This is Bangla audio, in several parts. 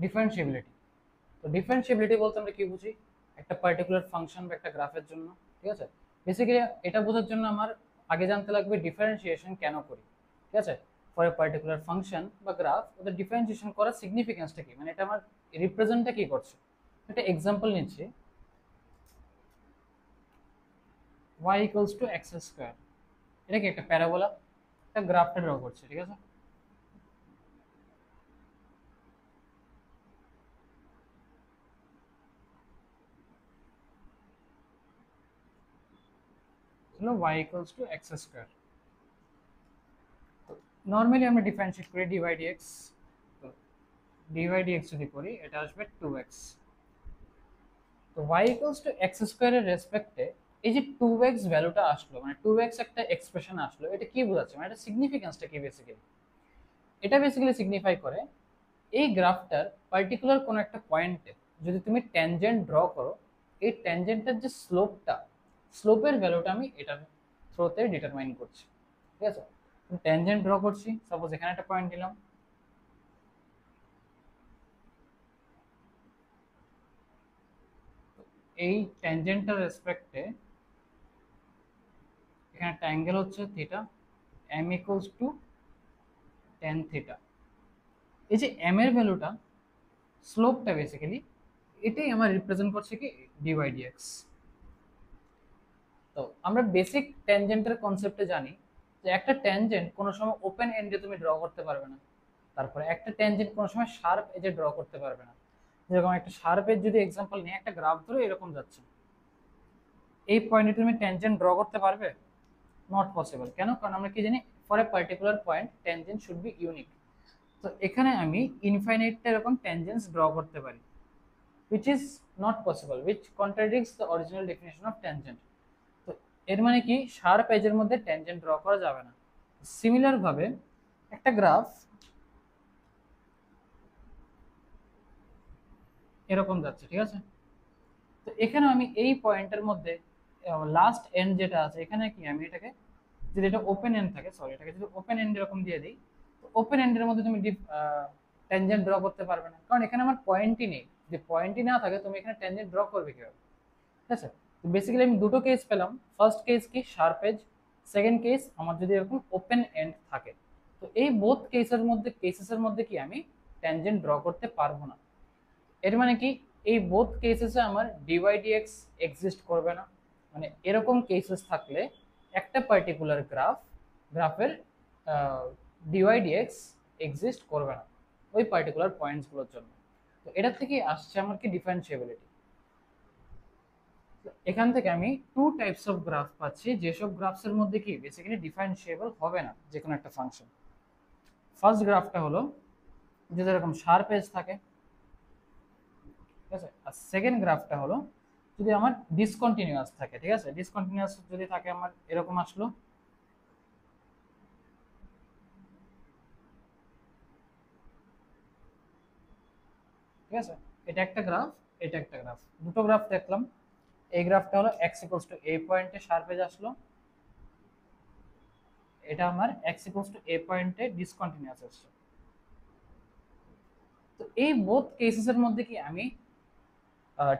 ডিফারেন্সিবিলিটি। তো ডিফারেন্সিবিলিটি বলতে আমরা কি বুঝি? একটা পার্টিকুলার ফাংশন বা একটা গ্রাফের জন্য, ঠিক আছে, বেসিক্যালি এটা বোঝার জন্য আমার আগে জানতে লাগবে ডিফারেন্সিয়েশন কেন করি, ঠিক আছে, ফর এ পার্টিকুলার ফাংশন বা গ্রাফ ওদের ডিফারেন্সিয়েশন করার সিগনিফিকেন্সটা কি, মানে এটা আমার রিপ্রেজেন্টটা কি করছে। একটা এক্সাম্পল নিচ্ছি, y equals to x square, এটা কি একটা প্যারাবোলা, একটা গ্রাফটা ড্র করছে, ঠিক আছে। হলো y equals to x square. Normally আমরা ডিফারেন্সিয়েট করি dy dx, তো dy dx যদি করি এটা আসবে 2x। তো y ইকুয়ালস টু এক্স স্কোয়ারের রেসপেক্টে এই যে 2x ভ্যালুটা আসলো, মানে 2x একটা এক্সপ্রেশন আসলো, এটা কি বোঝাচ্ছে, মানে এটা সিগনিফিকেন্সটা কি বেসিক্যালি? এটা বেসিক্যালি সিগনিফাই করে এই গ্রাফটার পার্টিকুলার কোনো একটা পয়েন্টে যদি তুমি ট্যানজেন্ট ড্র করো, এই ট্যানজেন্টের যে স্লোপটা, স্লোপের ভ্যালুটা আমি এটার থ্রোতে ডিটারমাইন করছি, ঠিক আছে। ট্যানজেন্ট ড্র করছি, সাপোজ এখানে একটা পয়েন্ট নিলাম, এই ট্যানজেন্টের রেসপেক্টে এখানে একটা অ্যাঙ্গেল হচ্ছে theta, m equals to tan theta. এই যে m এর ভ্যালুটা, স্লোপটা বেসিক্যালি এটাই আমার রিপ্রেজেন্ট করছে কি dy dx। তো আমরা বেসিক ট্যানজেন্টের কনসেপ্টে জানি যে একটা ট্যানজেন্ট কোনো সময় ওপেন এন্ডে তুমি ড্র করতে পারবে না, তারপরে একটা ট্যানজেন্ট কোনো সময় শার্প এজে ড্র করতে পারবে না। যেরকম একটা শার্প এজ যদি এক্সাম্পল নিয়ে একটা গ্রাফ ধরে এরকম যাচ্ছে, এই পয়েন্টে তুমি ট্যানজেন্ট ড্র করতে পারবে? Not possible. কেন? কারণ আমরা কি জানি, for a particular point tangent should be unique. তো এখানে আমি ইনফাইনাইটটা এরকম ট্যানজেন্টস ড্র করতে পারি, which is not possible, which contradicts the original definition of tangent। তো এর মানে কি, শার্প এজের মধ্যে ট্যানজেন্ট ড্র করা যাবে না। সিমিলার ভাবে একটা গ্রাফ এরকম যাচ্ছে, ঠিক আছে। তো এখানে আমি এই পয়েন্টের মধ্যে লাস্ট এন্ড যেটা আছে, এখানে কি আমি এটাকে যদি এটা ওপেন এন্ড থাকে, সরি, এটাকে যদি ওপেন এন্ড এরকম দিয়ে দিই, তো ওপেন এন্ডের মধ্যে তুমি ট্যানজেন্ট ড্র করতে পারবে না, কারণ এখানে আমার পয়েন্টই নেই। যদি পয়েন্টই না থাকে তুমি এখানে ট্যানজেন্ট ড্র করবে কিভাবে? ঠিক আছে। তো বেসিক্যালি আমি দুটো কেস পেলাম। ফার্স্ট কেস কি শার্প এজ, সেকেন্ড কেস আমার যদি এরকম ওপেন এন্ড থাকে। তো এই বোথ কেসেসের মধ্যে কি আমি ট্যানজেন্ট ড্র করতে পারবো না। এর মানে কি, এই বোথ কেসেসে আমার ডিওয়াই ডিএক্স এক্সিস্ট করবে না। মানে এরকম কেসেস থাকলে একটা পার্টিকুলার গ্রাফের ডিওয়াই ডিএক্স এক্সিস্ট করবে না ওই পার্টিকুলার পয়েন্টসগুলোর জন্য। তো এটার থেকে আসছে আমার কি ডিফারেন্সিয়েবিলিটি। এখান থেকে আমি টু টাইপস অফ গ্রাফ পাচ্ছি, যেসব গ্রাফসের মধ্যে কি বেসিক্যালি ডিফারেন্সিয়েবল হবে না যে কোনো একটা ফাংশন। ফার্স্ট গ্রাফটা হলো যে যেরকম শার্প এজ থাকে, ঠিক আছে। আর সেকেন্ড গ্রাফটা হলো যদি আমার ডিসকন্টিনিউয়াস থাকে, ঠিক আছে। ডিসকন্টিনিউয়াস যদি থাকে আমার এরকম আসলো, ঠিক আছে। এটা একটা গ্রাফ, এটা একটা গ্রাফ, দুটো গ্রাফ দেখলাম। এই গ্রাফটা হলো x ইকুয়ালস টু a পয়েন্টে শার্প এজ আসলো, এটা আমার x ইকুয়ালস টু a পয়েন্টে ডিসকন্টিনিউয়াস আসছে। তো এই বোথ কেসেসের মধ্যে কি আমি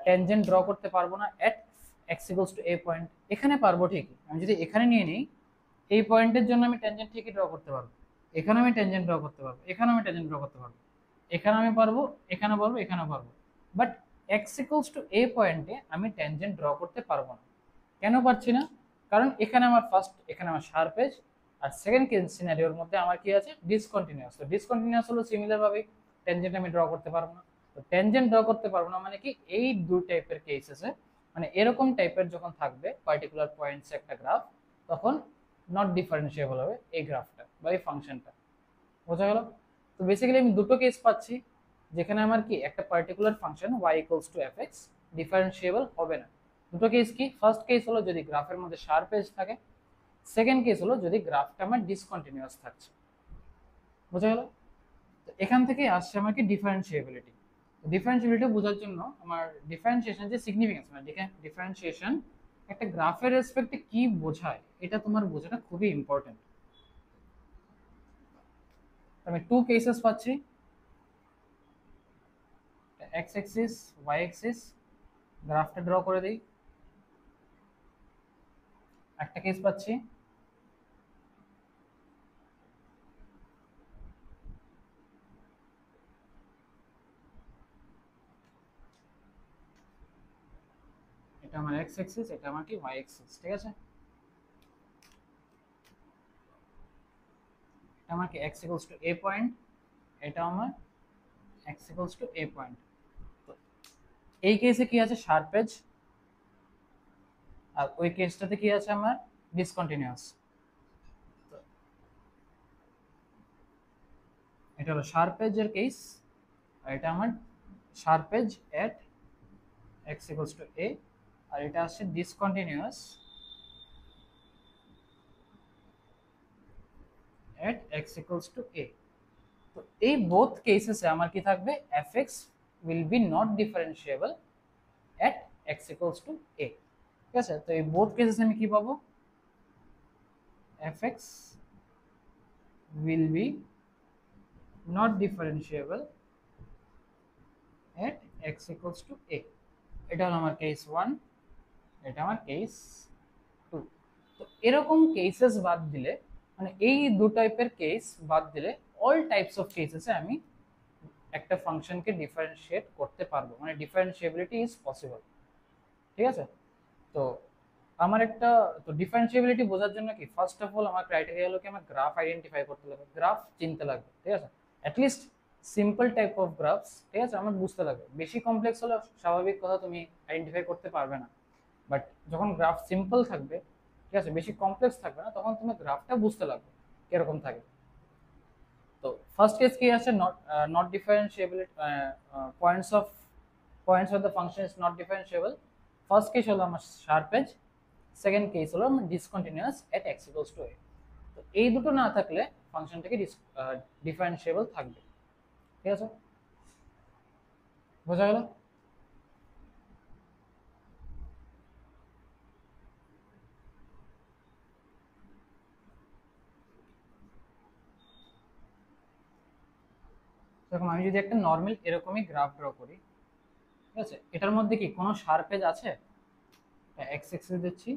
ট্যানজেন্ট ড্র করতে পারবো না এট x equals to a point? এখানে পারবো ঠিকই, আমি যদি এখানে নিয়ে নিই, এই পয়েন্টের জন্য আমি ট্যানজেন্ট ঠিকই ড্র করতে পারবো। এখানে আমি ট্যানজেন্ট ড্র করতে পারবো, এখানে আমি ট্যানজেন্ট ড্র করতে পারবো, এখানে আমি পারবো, এখানে পারবো, এখানে পারবো। But x equals to a পয়েন্টে আমি ট্যানজেন্ট ড্র করতে পারবো না। কেন পারছি না? কারণ এখানে আমার এখানে আমার শার্প এজ, আর সেকেন্ড সিনারিওর মধ্যে আমার কি আছে, ডিসকন্টিনিউয়াস। তো ডিসকন্টিনিউয়াস হলো সিমিলার ভাবে ট্যানজেন্ট আমি ড্র করতে পারবো না। তো ট্যানজেন্ট ড্র করতে পারবো না মানে কি, এই দুই টাইপের কেসেসে, মানে এরকম টাইপের যখন থাকবে পার্টিকুলার পয়েন্টস একটা গ্রাফ, তখন নট ডিফারেন্সিয়েবল হবে এই গ্রাফটা বা এই ফাংশনটা। বোঝা গেল? তো বেসিক্যালি আমি দুটো কেস পাচ্ছি যেখানে আমার কি একটা particular function y equals two fx differentiable হবে না। দুটো কেস কি, ফার্স্ট কেস হলো যদি গ্রাফের মধ্যে শার্প এজ থাকে, সেকেন্ড কেস হলো যদি গ্রাফটা আমার ডিসকন্টিনিউয়াস থাকছে। বোঝা গেল? তো এখান থেকে আসছে আমার কি ডিফারেন্সিয়েবিলিটি। ডিফারেন্সিয়েবিলিটি বোঝার জন্য আমার ডিফারেন্সিয়েশন যে সিগনিফিকেন্স, মানে ডিফারেন্সিয়েশন একটা গ্রাফের রেসপেক্টে কি বোঝায় এটা তোমার বোঝাটা খুবই ইম্পর্টেন্ট। আমি টু কেসেস পাচ্ছি, এক্স অ্যাক্সিস ওয়াই অ্যাক্সিস গ্রাফটা ড্র করে দিই। একটা কেস পাচ্ছি, এটা আমার এক্স অ্যাক্সিস, এটা আমার কি ওয়াই অ্যাক্সিস, ঠিক আছে। এটা আমার কি x equals to a point, এটা আমার x equals to a point. তো এই কেসে কি আছে শার্প এজ, আর ওই কেসটাতে কি আছে আমার ডিসকন্টিনিউয়াস। তো এটা হলো শার্প এজের কেস, আর এটা আমার sharp edge at x equals to a, আর এটা আসছে discontinuous at x equals to a। তো এই বোথ কেসেসে আমার কি থাকবে, fx will be not differentiable at x equals to a, ঠিক আছে। তো এই বোথ কেসেসে আমি কি পাবো, fx will be not differentiable at x equals to a। এটা হলো আমার কেস 1, এটা আমার কেস 2। তো এরকম কেসেস বাদ দিলে, মানে এই দু টাইপের কেস বাদ দিলে অল টাইপস অফ কেসেসে আমি একটা ফাংশনকে ডিফারেন্সিয়েট করতে পারবো, মানে ডিফারেন্সিয়েবিলিটি ইজ পসিবল, ঠিক আছে। তো আমার একটা, তো ডিফারেন্সিয়েবিলিটি বোঝার জন্য কি ফার্স্ট অফ অল আমার ক্রাইটেরিয়া হলো কি আমার গ্রাফ আইডেন্টিফাই করতে লাগবে, গ্রাফ চিনতে লাগবে, ঠিক আছে। At least simple type of graphs, ঠিক আছে, আমার বুঝতে লাগবে। বেশি কমপ্লেক্স হলে স্বাভাবিক কথা তুমি আইডেন্টিফাই করতে পারবে না, বাট যখন গ্রাফ সিম্পল থাকবে, ঠিক আছে, বেশি কমপ্লেক্স থাকবে না, তখন তুমি গ্রাফটা বুঝতে লাগবে কিরকম থাকে। তো ফার্স্ট কেস কি আছে, not ডিফারেন্সিয়েবিলিটি, points of the function is not differentiable. First case হলো আমার শার্প এজ, সেকেন্ড কেস হলো আমার discontinuous at x equals to a। তো এই দুটো না থাকলে ফাংশনটাকে ডিফারেন্সিয়েবল থাকবে, ঠিক আছে, বোঝা গেল। দেখো আমি যদি একটা নর্মাল এরকমই গ্রাফ ড্র করি, ঠিক আছে, এটার মধ্যে কি কোনো শার্প এজ আছে, x এক্সিস দিচ্ছি,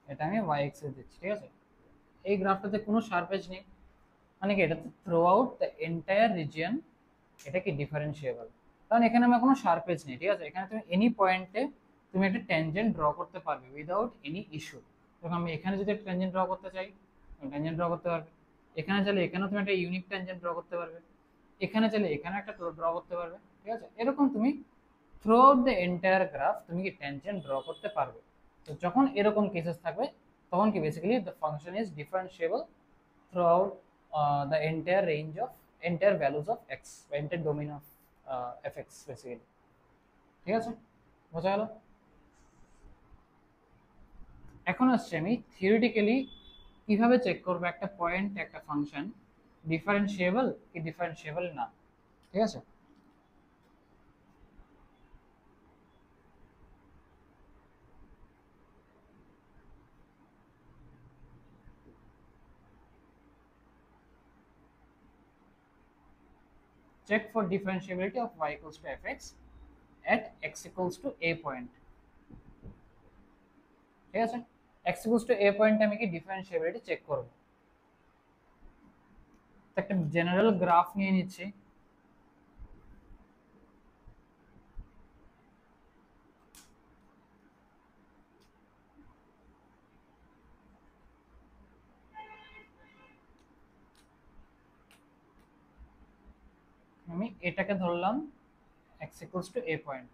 এটা আমি y এক্সিস দিচ্ছি, ঠিক আছে। এই গ্রাফটাতে কোনো শার্প এজ নেই, মানে কি এটাতে through out the entire region এটা কি ডিফারেন্সিয়েবল, কারণ এখানে আমার কোনো শার্প এজ নেই, ঠিক আছে। এখানে তুমি এনি পয়েন্টে তুমি একটা ট্যানজেন্ট ড্র করতে পারবে উইদাউট এনি ইস্যু। তখন আমি এখানে যদি একটা ট্যানজেন্ট ড্র করতে চাই, ট্যানজেন্ট ড্র করতে পারবে। এখানে চাইলে এখানেও তুমি একটা ইউনিক ট্যানজেন্ট ড্র করতে পারবে, এখানে চাইলে এখানে একটা ড্র করতে পারবে, ঠিক আছে। এরকম তুমি through out the entire graph তুমি কি ট্যানজেন্ট ড্র করতে পারবে। তো যখন এরকম কেসেস থাকবে, তখন কি basically the function is differentiable throughout the entire range of entire values of x, বা entire domain of fx basically, ঠিক আছে, বোঝা গেল। এখন আসছে আমি থিওরিটিক্যালি কিভাবে চেক করবো একটা পয়েন্ট একটা ফাংশন ডিফারেন্সিয়েবল কি ডিফারেন্সিয়েবল না, ঠিক আছে। check for differentiability of y equals to fx at x equals to a point, ঠিক আছে। x equals to a পয়েন্টে আমি কি ডিফারেন্সিয়েবিলিটি চেক করব। তো একটা জেনারেল গ্রাফ নিয়ে নিচ্ছি, আমি এটাকে ধরলাম x equals to a point.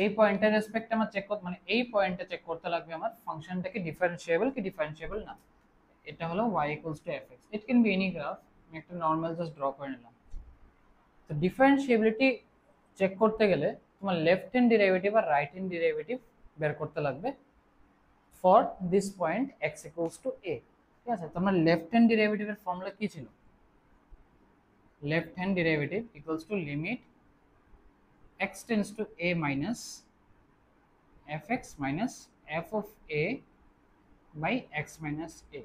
এই পয়েন্টের রেসপেক্টে আমার চেক করতে, মানে এই পয়েন্টে চেক করতে লাগবে আমার ফাংশনটাকে ডিফারেন্সিয়েবল কি ডিফারেন্সিয়েবল না। এটা হলো y equals to fx, it can be any graph, আমি একটা নর্মাল জাস্ট ড্র করে নিলাম। তো ডিফারেন্সিয়েবিলিটি চেক করতে গেলে তোমার লেফট হ্যান্ড ডেরিভেটিভ আর রাইট হ্যান্ড ডেরিভেটিভ বের করতে লাগবে for this point x equals to a, ঠিক আছে। তো আমার লেফট হ্যান্ড ডেরিভেটিভের ফর্মুলা কি ছিল, left hand derivative equals to limit x tends to a minus fx minus f of a by x minus a।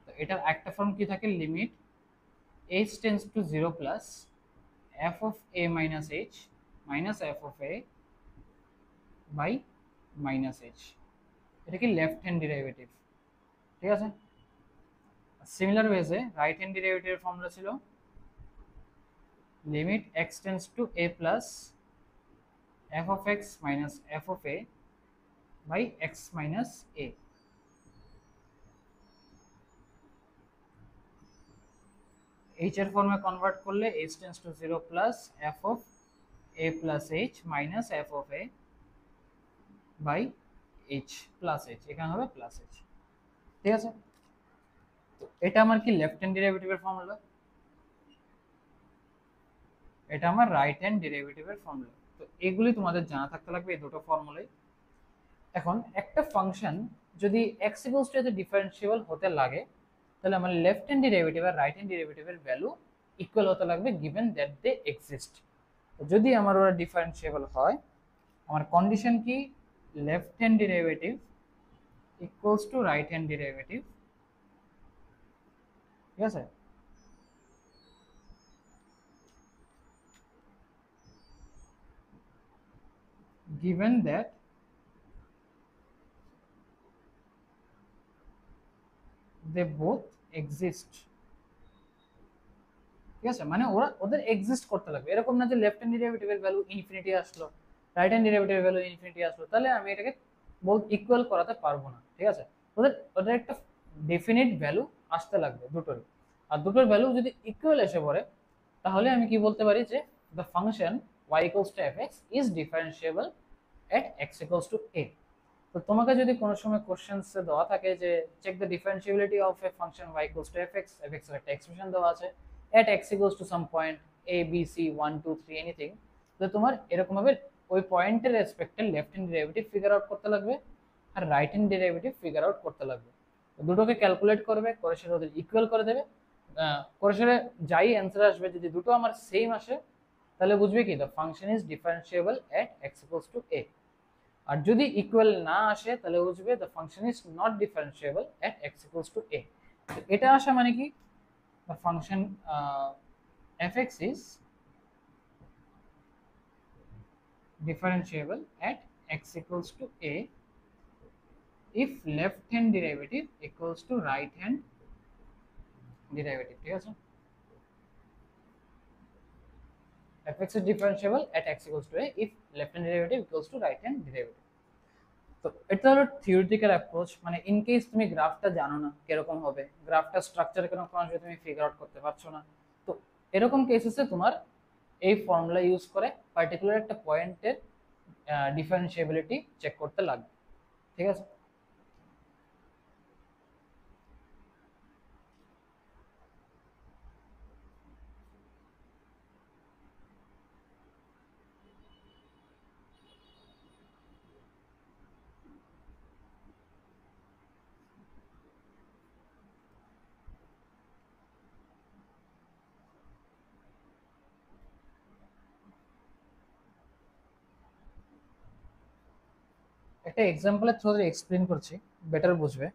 তো এটার একটা ফর্ম কি থাকে, limit h tends to 0 plus f of a minus h minus f of a by minus h, এটা কি লেফট হ্যান্ড ডেরিভেটিভ, ঠিক আছে। সিমিলার ওয়েজে রাইট হ্যান্ড ডেরিভেটিভের ফর্মুলা ছিল limit x tends two a plus f of x minus f of a by x minus a। h এর ফর্মে কনভার্ট করলে h tends to 0 plus f of a plus h minus f of a by h plus h, এখানে হবে প্লাস h, ঠিক আছে। তো এটা আমার কি লেফট হ্যান্ড ডেরিভেটিভের ফর্মুলা, এটা আমার রাইট হ্যান্ড ডেরিভেটিভের ফর্মুলা। তো এগুলি তোমাদের জানা থাকতে লাগবে, এই দুটো ফর্মুলাই। এখন একটা ফাংশন যদি x ইকুয়ালস টু এতে ডিফারেন্সিয়েবল হতে লাগে, তাহলে আমার লেফট হ্যান্ড ডেরিভেটিভ আর রাইট হ্যান্ড ডেরিভেটিভের ভ্যালু ইকুয়াল হতে লাগবে গিভেন দ্যাট দে এক্সিস্ট। যদি আমার ওরা ডিফারেন্সিয়েবল হয়, আমার কন্ডিশন কি, left hand derivative equals to right hand derivative, ঠিক আছে। given that they both exist, ঠিক আছে। মানে ওরা ওদের এক্সিস্ট করতে লাগবে, এরকম না যে লেফট হ্যান্ড ডেরিভেটিভের ভ্যালু ইনফিনিটি আসলো, রাইট হ্যান্ড ডেরিভেটিভের ভ্যালু ইনফিনিটি আসলো, তাহলে আমি এটাকে বহুত ইকুয়াল করাতে পারবো না, ঠিক আছে। ওদের ওদের একটা ডেফিনিট ভ্যালু আসতে লাগবে দুটোরই, আর দুটোর ভ্যালু যদি ইকুয়াল এসে পড়ে, তাহলে আমি কি বলতে পারি যে the function y equals to fx is differentiable at x equals to a। তো তোমাকে যদি কোনো সময় কোশ্চেন্সে দেওয়া থাকে যে check the differentiability of a function y equals to fx, fx এর একটা এক্সপ্রেশন দেওয়া আছে at x equals to some point a b c 1 2 3 anything, তো তোমার এরকম ভাবে ওই পয়েন্টের রেসপেক্টে left hand derivative figure out করতে লাগবে আর right hand derivative figure out করতে লাগবে। দুটোকে ক্যালকুলেট করবে, করে সেটা ওদের ইকুয়াল করে দেবে, করে সেটা যাই অ্যান্সার আসবে, যদি দুটো আমার সেম আসে তাহলে বুঝবে কি the function is differentiable at x equals to a। আর যদি ইকুয়াল না আসে তাহলে বুঝবে the function is not differentiable at x equals to a। এটা আসা মানে কি, the function fx is differentiable at x equals to a if left hand derivative equals to right hand derivative, ঠিক আছে। fx is differentiable at x equals to a if left hand derivative equals to right hand derivative। তো এটা হলো থিওরিটিক্যাল অ্যাপ্রোচ, মানে ইন কেস তুমি গ্রাফটা জানো না কিরকম হবে, গ্রাফটা স্ট্রাকচার কিরকম আসবে তুমি ফিগার আউট করতে পারছো না, তো এরকম কেসেসে তোমার এই ফর্মুলা ইউজ করে পার্টিকুলার একটা পয়েন্টের ডিফারেন্সিয়েবিলিটি চেক করতে লাগবে, ঠিক আছে। একটা এক্সাম্পলের থ্রুতে এক্সপ্লেন করছি, বেটার বুঝবে।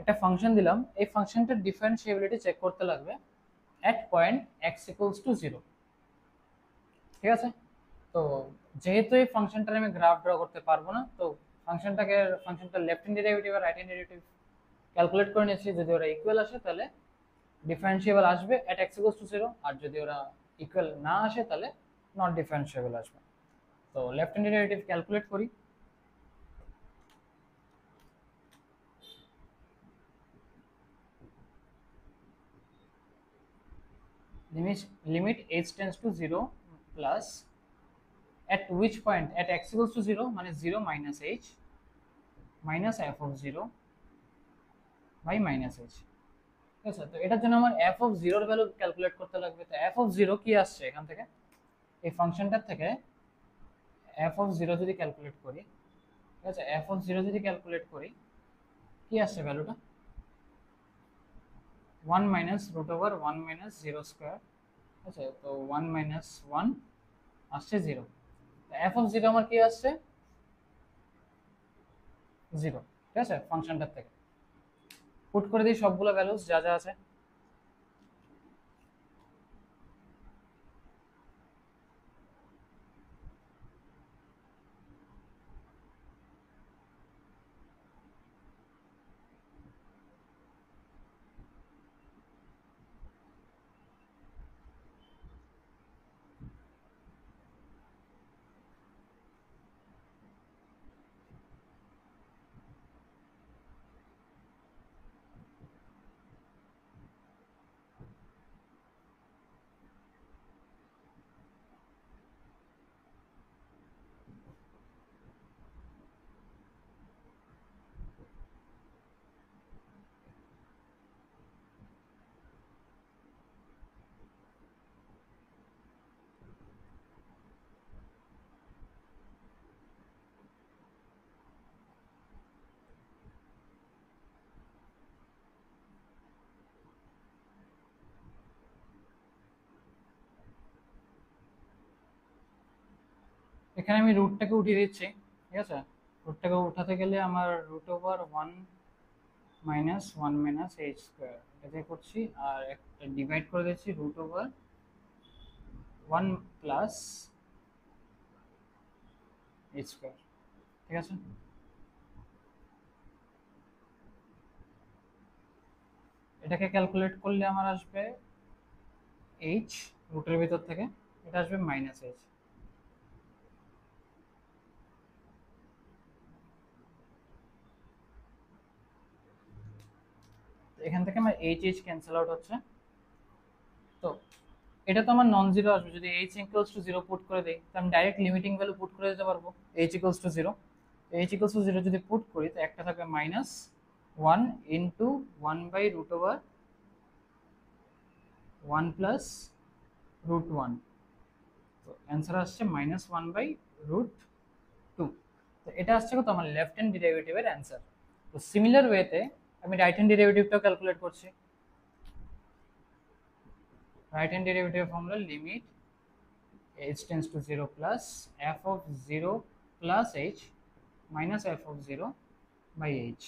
একটা ফাংশন দিলাম, এই ফাংশনটার ডিফারেন্সিয়েবিলিটি চেক করতে লাগবে এট পয়েন্ট x ইকুয়ালস টু 0, ঠিক আছে। তো যেহেতু এই ফাংশনটার আমি গ্রাফ ড্র করতে পারবো না, তো ফাংশনটা লেফট হ্যান্ড ডেরিভেটিভ আর রাইট হ্যান্ড ডেরিভেটিভ ক্যালকুলেট করে নিয়েছি, যদি ওরা ইকুয়াল আসে তাহলে ডিফারেন্সিয়েবল আসবে এট x ইকুয়ালস টু 0, আর যদি ওরা ইকুয়াল না আসে তাহলে নট ডিফারেন্সিয়েবল আসবে। তো লেফট হ্যান্ড ডেরিভেটিভ ক্যালকুলেট করি, limit h tends to 0 plus at which point at x equals to 0 মানে 0 minus h minus f of 0 by minus h। ঠিক আছে, তো এটার জন্য আমার f of 0 এর ভ্যালু ক্যালকুলেট করতে লাগবে। তো f of 0 কি আসছে এখান থেকে, এই ফাংশনটার থেকে f of 0 যদি ক্যালকুলেট করি, ঠিক আছে, f of 0 যদি ক্যালকুলেট করি কি আসছে ভ্যালুটা 1 minus root over 1 minus 0 square। ঠিক আছে, তো 1 minus 1 আসছে 0। f of 0 আমার কি আসছে 0। ঠিক আছে, ফাংশনটার থেকে পুট করে দিই সবগুলো ভ্যালুস যা যা আছে। এখানে আমি রুটটাকে উঠিয়ে দিচ্ছি। ঠিক আছে, রুটটাকে উঠাতে গেলে আমার root over 1 minus 1 minus h square এটা দিয়ে করছি, আর একটা ডিভাইড করে দিচ্ছি root over 1 plus h square. ঠিক আছে, এটাকে ক্যালকুলেট করলে আমার আসবে এইচ রুটের ভিতর থেকে, এটা আসবে মাইনাস এইচ। এখান থেকে আমার এইচ এইচ ক্যান্সেল আউট হচ্ছে। তো এটা তো আমার নন জিরো আসবে, যদি H equals to zero put করে দেই তো আমি ডাইরেক্ট লিমিটিং ভ্যালু পুট করে দিতে পারবো h equals to zero. H equals to zero যদি পুট করি তো একটা থাকবে minus 1 into 1 by root over 1 plus root 1। তো অ্যান্সার আসছে মাইনাস 1 বাই রুট 2। তো এটা আসছে কত আমার লেফট হ্যান্ড ডেরিভেটিভের অ্যান্সার। তো সিমিলার ওয়েতে আমি রাইট হ্যান্ড ডেরিভেটিভটাও ক্যালকুলেট করছি। Right hand derivative formula limit h tends to 0 plus f of 0 plus h minus f of 0 by h।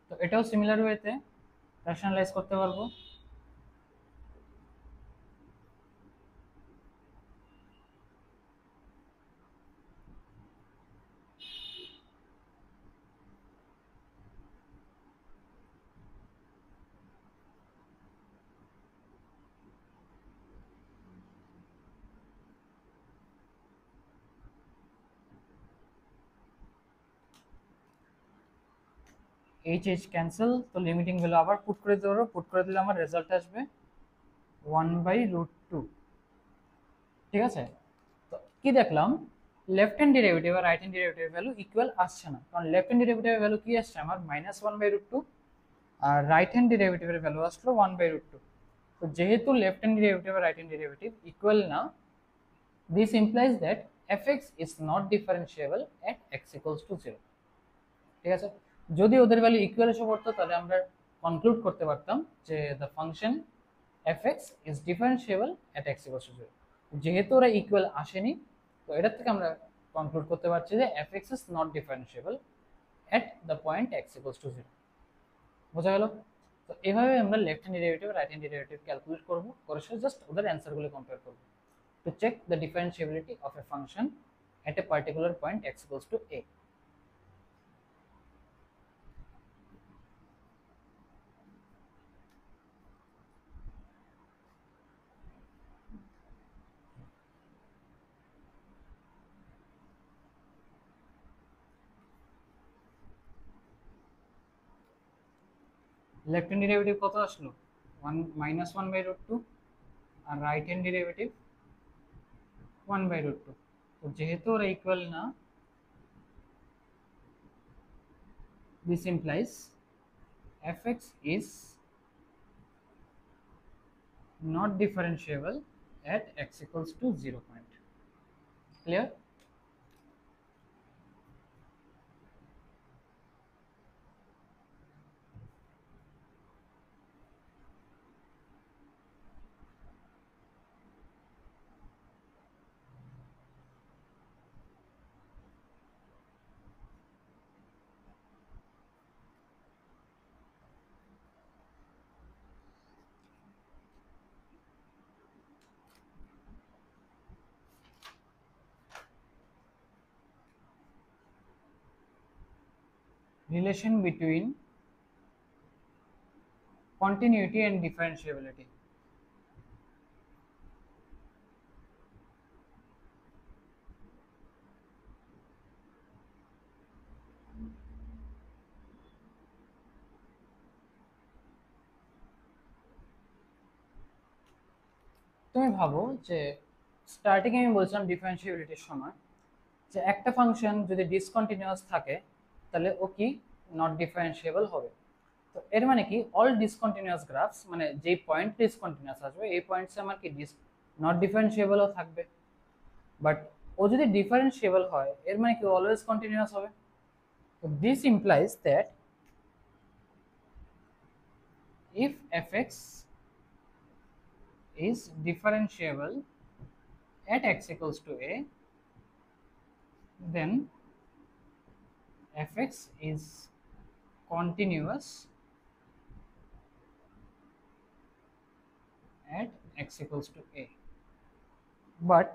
তো এটাও সিমিলার ওয়েতে রেশনালাইজ করতে পারবো। এইচ এইচ ক্যান্সেল, তো লিমিটিং ভ্যালু আবার পুট করে দিতে পারবো, পুট করে দিলে আমার রেজাল্ট আসবে 1 বাই রুট 2। ঠিক আছে, তো কি দেখলাম লেফট হ্যান্ড ডেরিভেটিভ আর right hand derivative value equal আসছে না, কারণ লেফট হ্যান্ড ডেরিভেটিভের ভ্যালু কি আসছে আমার মাইনাস 1 বাই রুট 2 আর রাইট হ্যান্ড ডেরিভেটিভের ভ্যালু আসলো 1 বাই রুট 2। তো যেহেতু লেফট হ্যান্ড ডেরিভেটিভ আর রাইট হ্যান্ড ডেরিভেটিভ ইকুয়াল না, this implies that fx is not differentiable at x equals to 0। ঠিক আছে, যদি ওদের ভ্যালু ইকুয়াল এসে পড়তো তাহলে আমরা কনক্লুড করতে পারতাম যে the function fx is differentiable at x equals to 0। যেহেতু ওরা ইকুয়াল আসেনি, তো এটার থেকে আমরা কনক্লুড করতে পারছি যে fx is not differentiable at the point x equals to 0। বোঝা গেল? তো এভাবে আমরা left hand derivative right hand derivative calculate করব, করে জাস্ট ওদের অ্যান্সারগুলো কম্পেয়ার করব to check the differentiability of a function at a particular point x equals to a। Left hand derivative কত আসলো, 1 -1/√2, আর রাইট হ্যান্ড ডেরিভেটিভ 1/√2। তো যেহেতু ওরা ইকুয়াল না, this implies fx is not differentiable at x equals to 0 point. Clear? Relation between continuity and differentiability. তুমি ভাবো যে স্টার্টিং আমি বলছিলাম ডিফারেন্সিবিলিটির সময় যে একটা ফাংশন যদি ডিসকন্টিনিউয়াস থাকে তাহলে ও কি নট ডিফারেন্সিয়েবল হবে। তো এর মানে কি অল ডিসকন্টিনিউয়াস গ্রাফস, মানে যেই পয়েন্ট ডিসকন্টিনিউয়াস আসবে এই পয়েন্টসে আমার কি নট ডিফারেন্সিয়েবলও থাকবে। বাট ও যদি ডিফারেন্সিয়েবল হয় এর মানে কি অলওয়েজ কন্টিনিউয়াস হবে। তো this implies that if fx is differentiable at x equals to a, then fx is continuous at x equals to a, but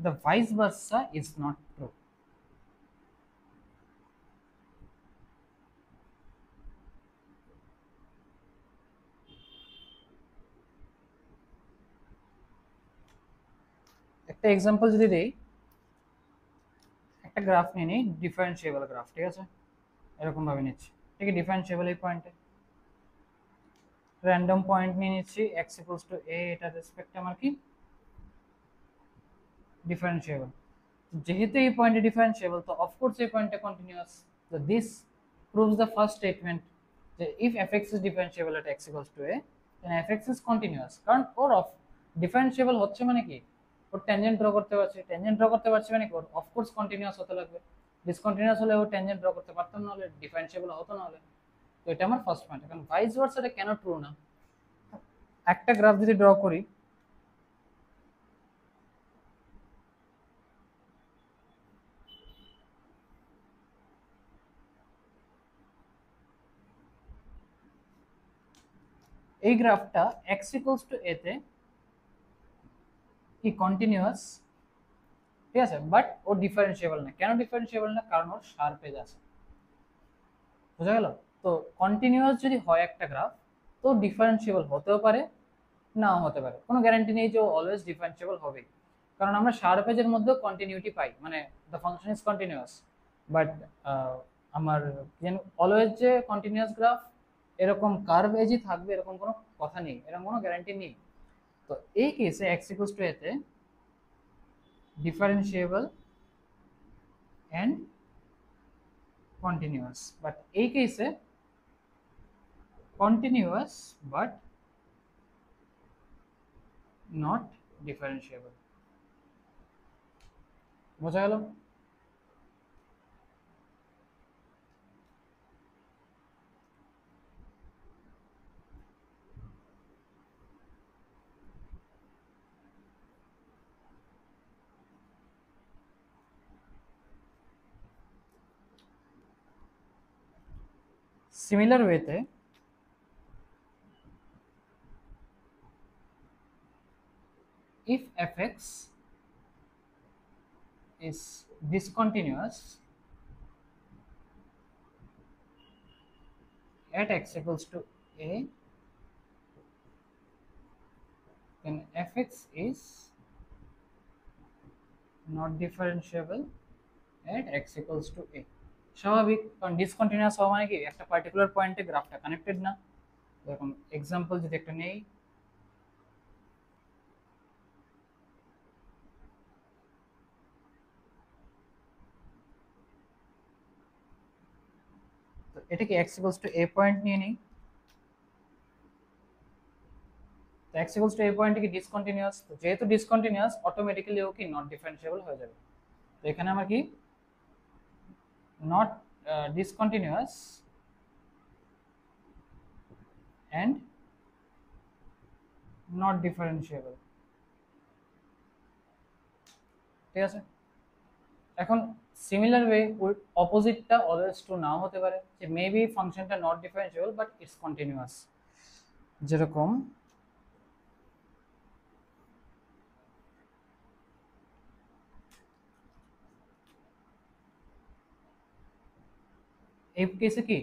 the vice versa is not true. একটা এক্সাম্পল যদি দেই, একটা গ্রাফ নিয়ে নিই, ডিফারেন্সিয়েবল গ্রাফ, ঠিক আছে, এরকম ভাবে নিচ্ছি, ঠিক আছে, ডিফারেন্সিয়েবল এই পয়েন্টে র্যান্ডম পয়েন্ট নিয়ে নিচ্ছি x ইকুয়ালস টু a, এটা রেসপেক্টে আমার কি ডিফারেন্সিয়েবল। যেহেতু এই পয়েন্টে ডিফারেন্সিয়েবল তো অফকোর্স এই পয়েন্টে কন্টিনিউয়াস। তো this proves the first statement যে if fx is differentiable at x equals to a then fx is continuous, কারণ ওর অফ ডিফারেন্সিয়েবল হচ্ছে মানে কি ওর ট্যানজেন্ট ড্র করতে পারছে, ট্যানজেন্ট ড্র করতে পারছে মানে কি ওর অফকোর্স কন্টিনিউয়াস হতে লাগবে। ডিসকন্টিনিউয়াস হলে ও ট্যানজেন্ট ড্র করতে পারতাম না, হলে ডিফারেন্সিয়েবল হতো না হলে। তো এটা আমার ফার্স্ট পয়েন্ট। এখন ভাইস ভার্সা এটা কেন ট্রু না? একটা গ্রাফ যদি ড্র করি, এই গ্রাফটা x ইকুয়ালস টু a তে কি কন্টিনিউয়াস, ঠিক আছে, বাট ও ডিফারেন্সিয়েবল না। কেন ডিফারেন্সিয়েবল না? কারণ ওর শার্প এজ আছে। বোঝা গেল? তো কন্টিনিউয়াস যদি হয় একটা গ্রাফ তো ডিফারেন্সিয়েবল হতেও পারে নাও হতে পারে, কোনো গ্যারান্টি নেই যে ও অলওয়েজ ডিফারেন্সিয়েবল হবে, কারণ আমরা শার্প এজের মধ্যেও কন্টিনিউটি পাই, মানে the function is continuous. But আমার অলওয়েজ যে কন্টিনিউয়াস গ্রাফ এরকম কার্ভ এজই থাকবে এরকম কোনো কথা নেই, এরকম কোনো গ্যারান্টি নেই। তো এই কেসে এক্স ইকুয়ালস টু এতে ডিফারেন্সিয়েবল অ্যান্ড কন্টিনিউয়াস, বাট এই কেসে কন্টিনিউয়াস বাট নট ডিফারেন্সিয়েবল। বোঝা গেল? সিমিলার ওয়েতে if fx is discontinuous at x equals to a, then fx is not differentiable at x equals to a। স্বাভাবিক, কারণ ডিসকন্টিনিউয়াস হওয়া মানে কি একটা পার্টিকুলার পয়েন্টে গ্রাফটা কানেক্টেড না। এরকম এক্সাম্পল যদি একটা নেই, তো এটাকে x equals to a point নিয়ে নেই। তো x equals to a point কি ডিসকন্টিনিউয়াস, তো যেহেতু ডিসকন্টিনিউয়াস অটোমেটিক্যালি ও কি নট ডিফারেন্সিয়েবল হয়ে যাবে। তো এখানে আমার কি not discontinuous and not differentiable, ঠিক আছে। এখন সিমিলার ওয়ে অপোজিটটা অলওয়েজ ট্রু নাও হতে পারে, যে মেবি ফাংশনটা not differentiable but it's continuous. যেরকম এই কেসে কি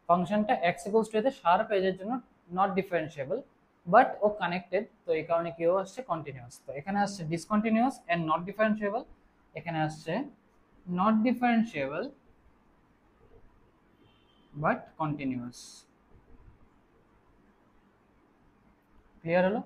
ফাংশনটা x ইকুয়ালস টু এতে শার্প এজের জন্য নট ডিফারেন্সিয়েবল বাট ও কানেক্টেড, তো এই কারণে কি ও আসছে কন্টিনিউয়াস। তো এখানে আসছে ডিসকন্টিনিউয়াস এন্ড নট ডিফারেন্সিয়েবল, এখানে আসছে not differentiable but continuous. Clear হলো?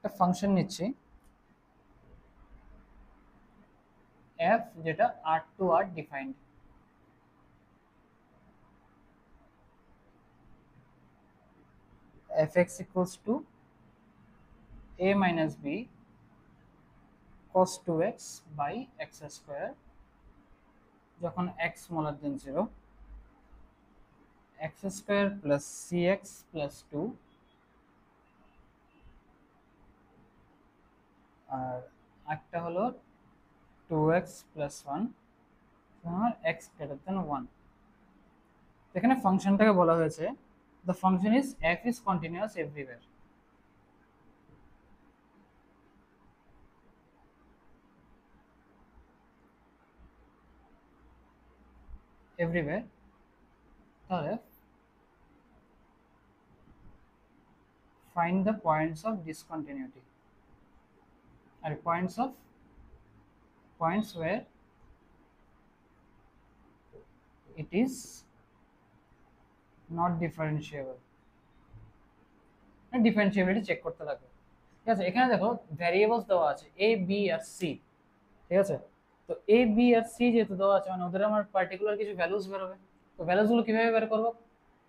একটা ফাংশন নিচ্ছি f, যেটা r to r defined, fx equals to a minus b cos 2x by x square, যখন x smaller than 0, x square plus cx plus 2, আর একটা হলো 2x plus 1 আর x greater than 1। এখানে ফাংশনটাকে বলা হয়েছে the function is f is continuous everywhere, everywhere। তাহলে find the points of discontinuity, আর points where it is not differentiable, differentiability check করতে লাগবে। ঠিক আছে, এখানে দেখো ভ্যারিয়েবলস দেওয়া আছে a b আর c, ঠিক আছে। তো a b আর c যেহেতু দেওয়া আছে, মানে ওদের আমার পার্টিকুলার কিছু ভ্যালুস বের হবে। তো ভ্যালুস গুলো কিভাবে বের করব?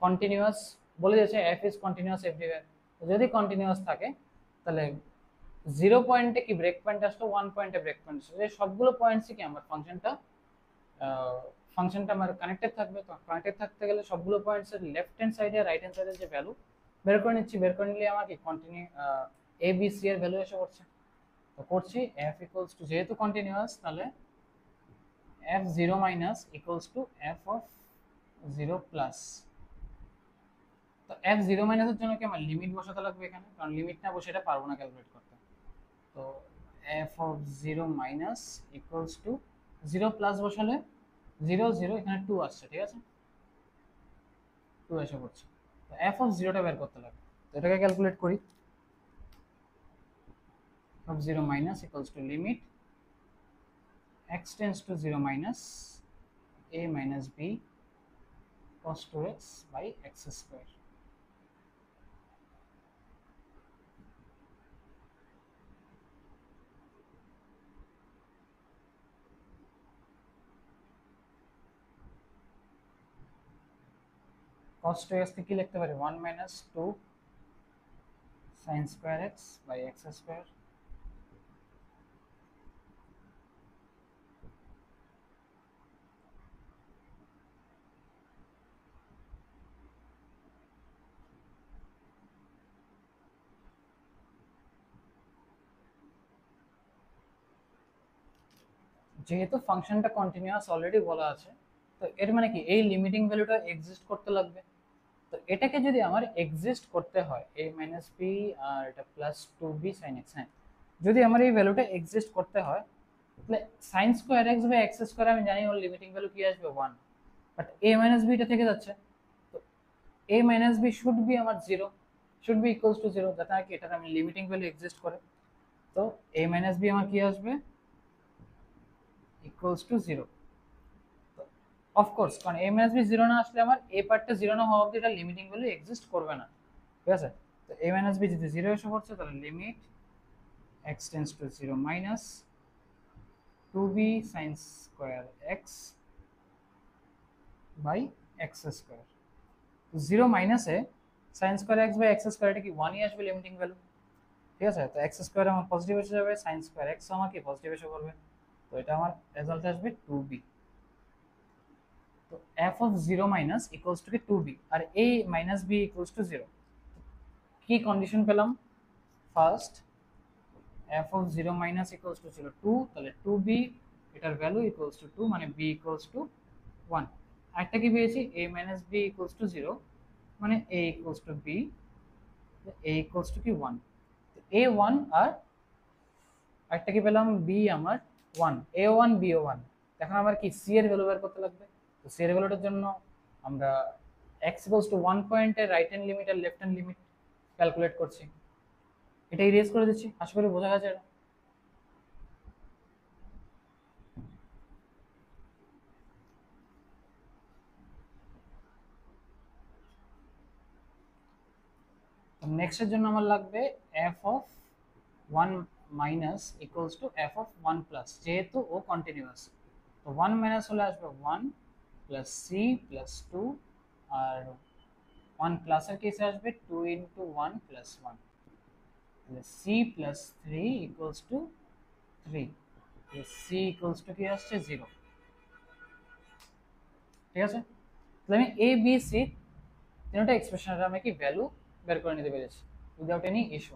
কন্টিনিউয়াস বলে দিয়েছে f ইজ কন্টিনিউয়াস এভরিওয়্যার। যদি কন্টিনিউয়াস থাকে তাহলে 0 পয়েন্টে কি ব্রেক পয়েন্ট আসলো, 1 পয়েন্টে ব্রেক পয়েন্ট আসলো, এই সবগুলো পয়েন্টসই কি আমার ফাংশনটা আমার কানেক্টেড থাকবে। তো কানেক্টেড থাকতে গেলে সবগুলো পয়েন্টসের লেফট হ্যান্ড সাইডে আর রাইট হ্যান্ড সাইডের যে ভ্যালু বের করে নিচ্ছি, বের করে নিলে আমার কি কন্টিনিউ এ বি সি এর ভ্যালু এসে পড়ছে। তো করছি f ইকুয়ালস টু, যেহেতু কন্টিনিউয়াস তাহলে f 0 minus equals to f of 0 plus. তো f 0 মাইনাসের জন্য কি আমার লিমিট বসাতে লাগবে এখানে, কারণ লিমিট না বসে এটা পারবো না ক্যালকুলেট করতে। তো f of 0 minus equals to 0 plus বসালে 0 0, এখানে 2 আসছে, ঠিক আছে, 2 এসে পড়ছে। তো f অফ 0টা বের করতে লাগবে। তো এটাকে ক্যালকুলেট করি, of 0 minus equals to limit x tends to 0 minus a minus b cos 2x by x square। cos 2x কে কি লিখতে পারি, 1 minus 2 sin square x by x square যেহেতু ফাংশনটা কন্টিনিউয়াস অলরেডি বলা আছে, তো এর মানে কি এই লিমিটিং ভ্যালুটা এক্সিস্ট করতে লাগবে। তো এটাকে যদি আমার এক্সিস্ট করতে হয় a মাইনাস বি আর এটা plus two b sine x, হ্যাঁ যদি আমার এই ভ্যালুটা এক্সিস্ট করতে হয় তাহলে sine square x by x square আমি জানি ওর লিমিটিং ভ্যালু কি আসবে 1, বাট a মাইনাস বি এটা থেকে যাচ্ছে, তো a minus b should be আমার 0, শুড বি ইকুয়ালস টু 0, যাতে নাকি এটার আমি লিমিটিং ভ্যালু এক্সিস্ট করে। তো a মাইনাস বি আমার কি আসবে ইকুয়ালস টু 0। অফকোর্স কারণ a মাইনাস বি 0 না আসলে আমার a পার্টটা 0 না হওয়া অবধি এটা লিমিটিং ভ্যালু এক্সিস্ট করবে না, ঠিক আছে। তো a মাইনাস বি যদি 0 এসে পড়ছে তাহলে limit x tends to 0 minus 2b sin square x by x square. তো 0 মাইনাসে sin square x by x square এটা কি 1 ই আসবে লিমিটিং ভ্যালু, ঠিক আছে। তো x স্কয়ার আমার পজিটিভ এসে যাবে, sin স্কয়ার x আমার কি পজিটিভ এসে পড়বে, তো এটা আমার রেজাল্ট আসবে 2b। তো f of 0 minus equals to 2b R a minus b equals to 0, কি কন্ডিশন পেলাম, first f of 0 minus equals to 0 2, তাহলে 2b এটার ভ্যালু equals to 2 মানে b equals to 1। আরেকটা কি পেয়েছি a minus b equals to 0 মানে a equals to b, a equals to কি 1, তো a 1 আর আরেকটা কি পেলাম b আমার 1, a 1 b 1। এখন আমার কি c এর ভ্যালু বের করতে লাগবে, তো c এর ভ্যালুটার জন্য আমরা x equals to 1 পয়েন্টের রাইট হ্যান্ড লিমিট আর লেফট হ্যান্ড লিমিট ক্যালকুলেট করছি, এটা ইরেজ করে দিচ্ছি, আশা করি বোঝা গেছে এটা। নেক্সট এর জন্য আমার লাগবে f of 1 minus equals to f of 1 plus, যেহেতু ও কন্টিনিউয়াস, তো 1 মাইনাস হলে আসবে 1 প্লাস c প্লাস 2 আর 1 প্লাসের কেসে আসবে 2 ইন্টু 1 প্লাস 1, তাহলে c plus 3 equals to 3, c equals to কি আসছে 0, ঠিক আছে। তাহলে আমি a b c তিনটা এক্সপ্রেশনের আমি কি ভ্যালু বের করে নিতে পেরেছি উইদাউট এনি ইস্যু।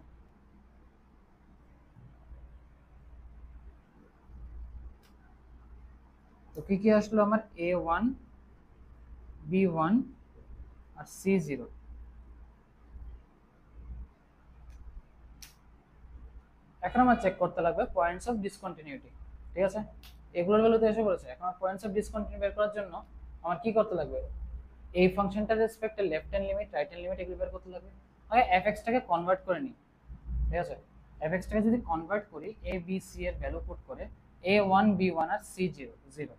তো কি কি আসলো আমার a1 b1 আর c0। এখন আমার চেক করতে লাগবে পয়েন্টস অফ ডিসকন্টিনিউটি, ঠিক আছে। এগুলোর ভ্যালুতে এসে পড়েছে, এখন আমার পয়েন্টস অফ ডিসকন্টিনিউটি বের করার জন্য আমার কি করতে লাগবে, এই ফাংশনটার রেসপেক্টে left hand limit right hand limit এগুলো বের করতে লাগবে। আগে fx-টাকে কনভার্ট করে নিই, ঠিক আছে। fx-টাকে যদি কনভার্ট করি a b c এর ভ্যালু পুট করে a1 b1 আর c0 0,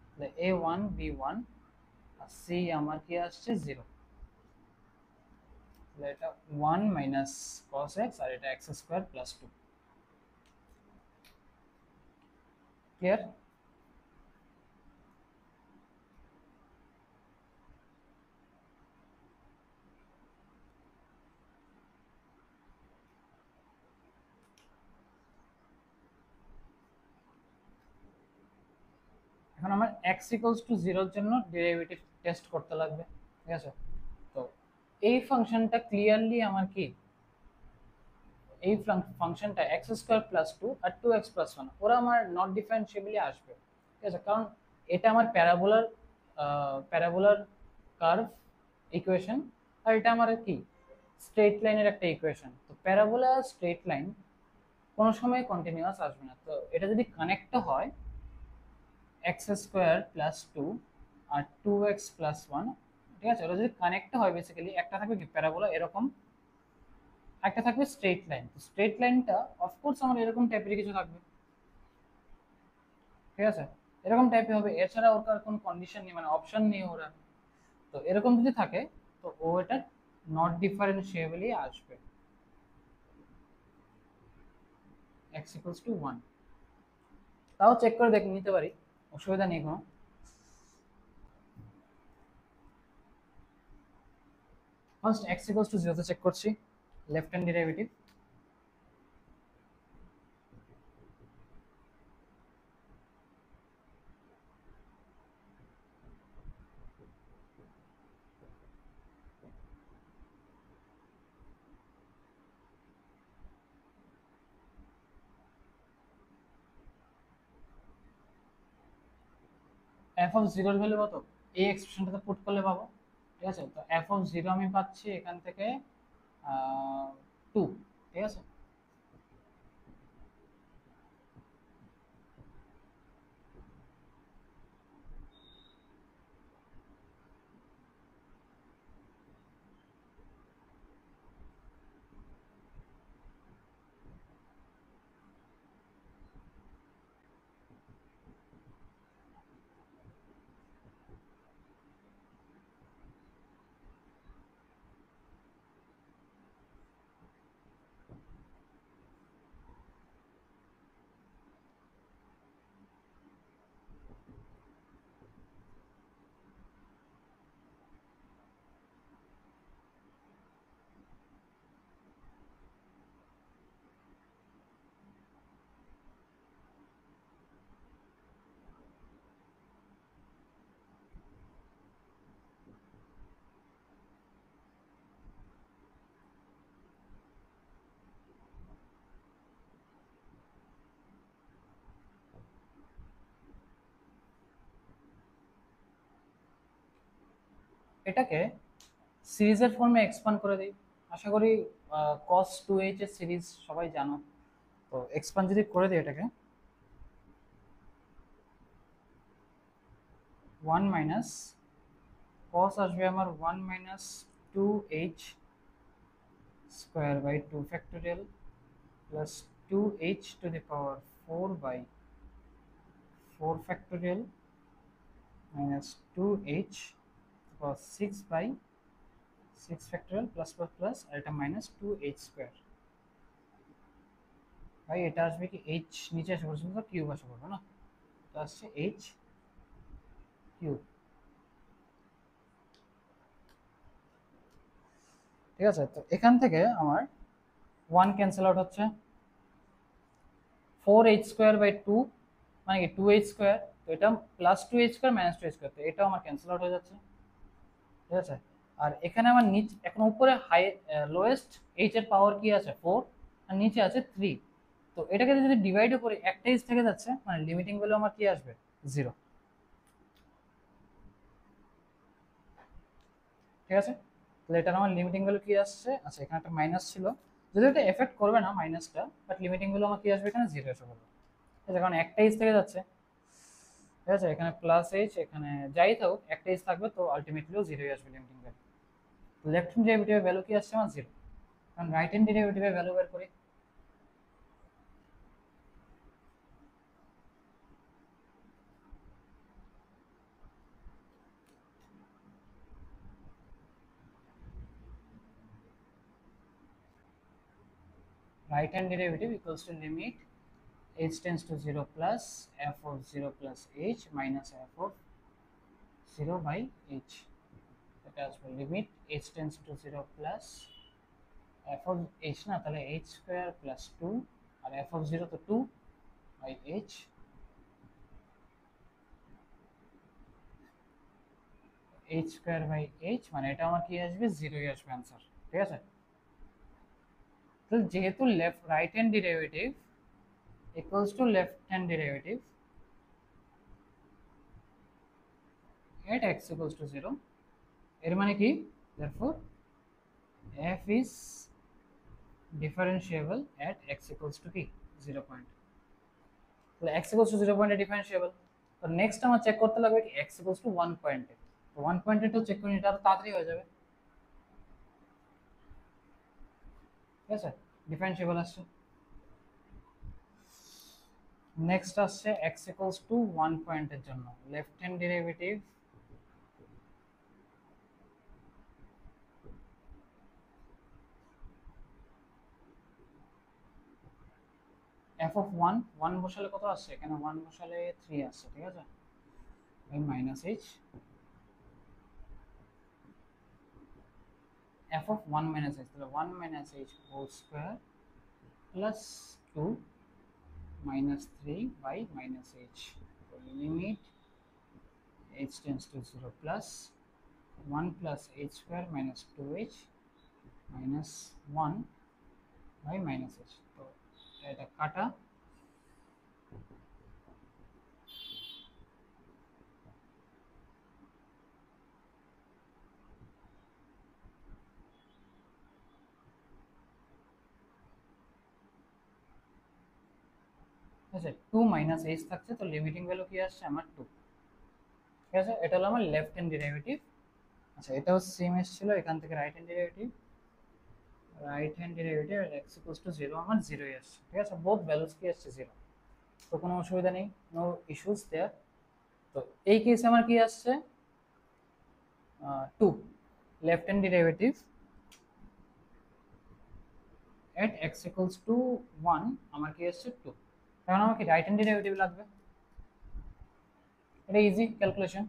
তাহলে a1 b1 আর c আমার কি আসছে 0, তাহলে এটা 1 মাইনাস cos x আর এটা x স্কয়ার প্লাস 2, ক্লিয়ার। এখন আমার x ইকুয়ালস টু 0 এর জন্য ডেরিভেটিভ টেস্ট করতে লাগবে, ঠিক আছে। তো এই ফাংশনটা ক্লিয়ারলি আমার কি এই ফাংশনটা x স্কয়ার প্লাস 2 আর 2x প্লাস 1 ওরা আমার নট ডিফারেন্সিয়েবলি আসবে, ঠিক আছে, কারণ এটা আমার প্যারাবোলার কার্ভ ইকুয়েশন আর এটা আমার কি স্ট্রেট লাইনের একটা ইকুয়েশন। তো প্যারাবোলা স্ট্রেট লাইন কোনো সময় কন্টিনিউয়াস আসবে না, তো এটা যদি কানেক্ট হয় এক্স স্কোয়ার প্লাস 2 আর 2x প্লাস 1, ঠিক আছে, ওটা যদি কানেক্ট হয় বেসিক্যালি একটা থাকবে কি প্যারাবোলা এরকম, একটা থাকবে স্ট্রেট লাইন। তো স্ট্রেট লাইনটা অফকোর্স আমার এরকম টাইপের কিছু থাকবে, ঠিক আছে, এরকম টাইপের হবে, এছাড়া ওর কোনো কন্ডিশন নেই, মানে অপশন নেই ওরা। তো এরকম যদি থাকে তো ও এটা নট ডিফারেন্সিয়েবলি আসবে x ইকুয়ালস টু 1। তাও চেক করে দেখে নিতে পারি, অসুবিধা নেই কোনো। ফার্স্ট x ইকুয়ালস টু 0 তে চেক করছি left hand derivative, F of জিরোর ভ্যালু কত, এই এক্সপ্রেশনটাতে পুট করলে পাবো। ঠিক আছে, তো এফ অফ জিরো আমি পাচ্ছি এখান থেকে 2। ঠিক আছে, এটাকে সিরিজের ফর্মে এক্সপান্ড করে দিই। আশা করি cos 2h এর সিরিজ সবাই জানো, তো এক্সপান্ড যদি করে দিই এটাকে 1 মাইনাস cos আসবে আমার 1 minus 2h square by 2 factorial plus 2h to the power 4 by 4 factorial minus 2h power 6 by 6 factorial plus plus plus আর এটা মাইনাস 2h স্কোয়ার। ভাই এটা আসবে কি h নিচে আসে পর্যন্ত কিউব আসে পড়বে না, তো আসছে h কিউব। ঠিক আছে, তো এখান থেকে আমার 1 ক্যান্সেল আউট হচ্ছে, 4h স্কোয়ার বাই 2 মানে কি 2h স্কোয়ার, তো এটা plus 2h square minus 2h square, তো এটাও আমার ক্যান্সেল আউট হয়ে যাচ্ছে। ঠিক আছে, আর এখানে আমার নিচ এখন উপরে হাই লোয়েস্ট h এর পাওয়ার কি আছে 4 আর নিচে আছে 3, তো এটাকে যদি ডিভাইডও করি একটা h থেকে যাচ্ছে মানে লিমিটিং ভ্যালু আমার কি আসবে 0। ঠিক আছে, তাহলে এটার আমার লিমিটিং ভ্যালু কি আসছে, আচ্ছা এখানে একটা মাইনাস ছিল, যদি এটা এফেক্ট করবে না মাইনাসটা, বাট লিমিটিং ভ্যালু আমার কি আসবে এখানে 0 এসে পড়বে। ঠিক আছে, কারণ একটা h থেকে যাচ্ছে। ঠিক আছে, এখানে প্লাস h এখানে যাই থাকুক একটা h থাকবে, তো আলটিমেটলিও 0 আসবে লিমিটিং ভ্যালু। লেফট হ্যান্ড ডেরিভেটিভের ভ্যালু কি আসছে আমার 0, কারণ রাইট হ্যান্ড ডেরিভেটিভের ভ্যালু বের করি। Right hand derivative equals to limit h tends to 0 plus f of 0 plus h minus f of 0 by h. এটা আসবে limit h tends to 0 plus f of h না, তাহলে h স্কয়ার প্লাস 2 আর f of 0 তো 2 by h, h square by h মানে এটা আমার কি আসবে 0ই আসবে आंसर। ঠিক আছে, তো যেহেতু left right hand derivative equals to left hand derivative at x equals to 0, এর মানে কি therefore f is differentiable at x equals to কি 0 পয়েন্ট, তাহলে x equals to 0 পয়েন্টে ডিফারেন্সিয়েবল। তো নেক্সট আমার চেক করতে লাগবে কি x equals to 1 পয়েন্টে, তো 1 পয়েন্টে তো চেক করে নিতে আরো তাড়াতাড়ি হয়ে যাবে। ঠিক আছে, ডিফারেন্সিয়েবল আসছে। নেক্সট আসছে x equals to 1 পয়েন্টের জন্য left hand derivative f of 1 1 বসালে কত আসছে, এখানে 1 বসালে 3 আসছে। ঠিক আছে, এই minus h f of 1 minus h, তাহলে 1 minus h whole square plus 2 minus 3 by minus h, so limit h tends to 0 plus 1 plus h square minus 2h minus 1 by minus h, তো এটা কাটা ঠিক আছে, 2 মাইনাস এইচ থাকছে, তো লিমিটিং ভ্যালু কি আসছে আমার 2। ঠিক আছে, এটা হলো আমার লেফট হ্যান্ড ডেরিভেটিভ। আচ্ছা, এটাও সেম এসেছিল, এখান থেকে right hand derivative x equals to 0 আমার 0ই আসছে। ঠিক আছে, বোথ ভ্যালুস কি আসছে 0, তো কোনো অসুবিধা নেই, নো ইস্যুস দেয়ার। তো এই কেসে আমার কি আসছে 2, left hand derivative at x equals to 1 আমার কি আসছে 2, কারণ আমাকে রাইট হ্যান্ড ডেরিভেটিভ লাগবে। এটা ইজি ক্যালকুলেশন,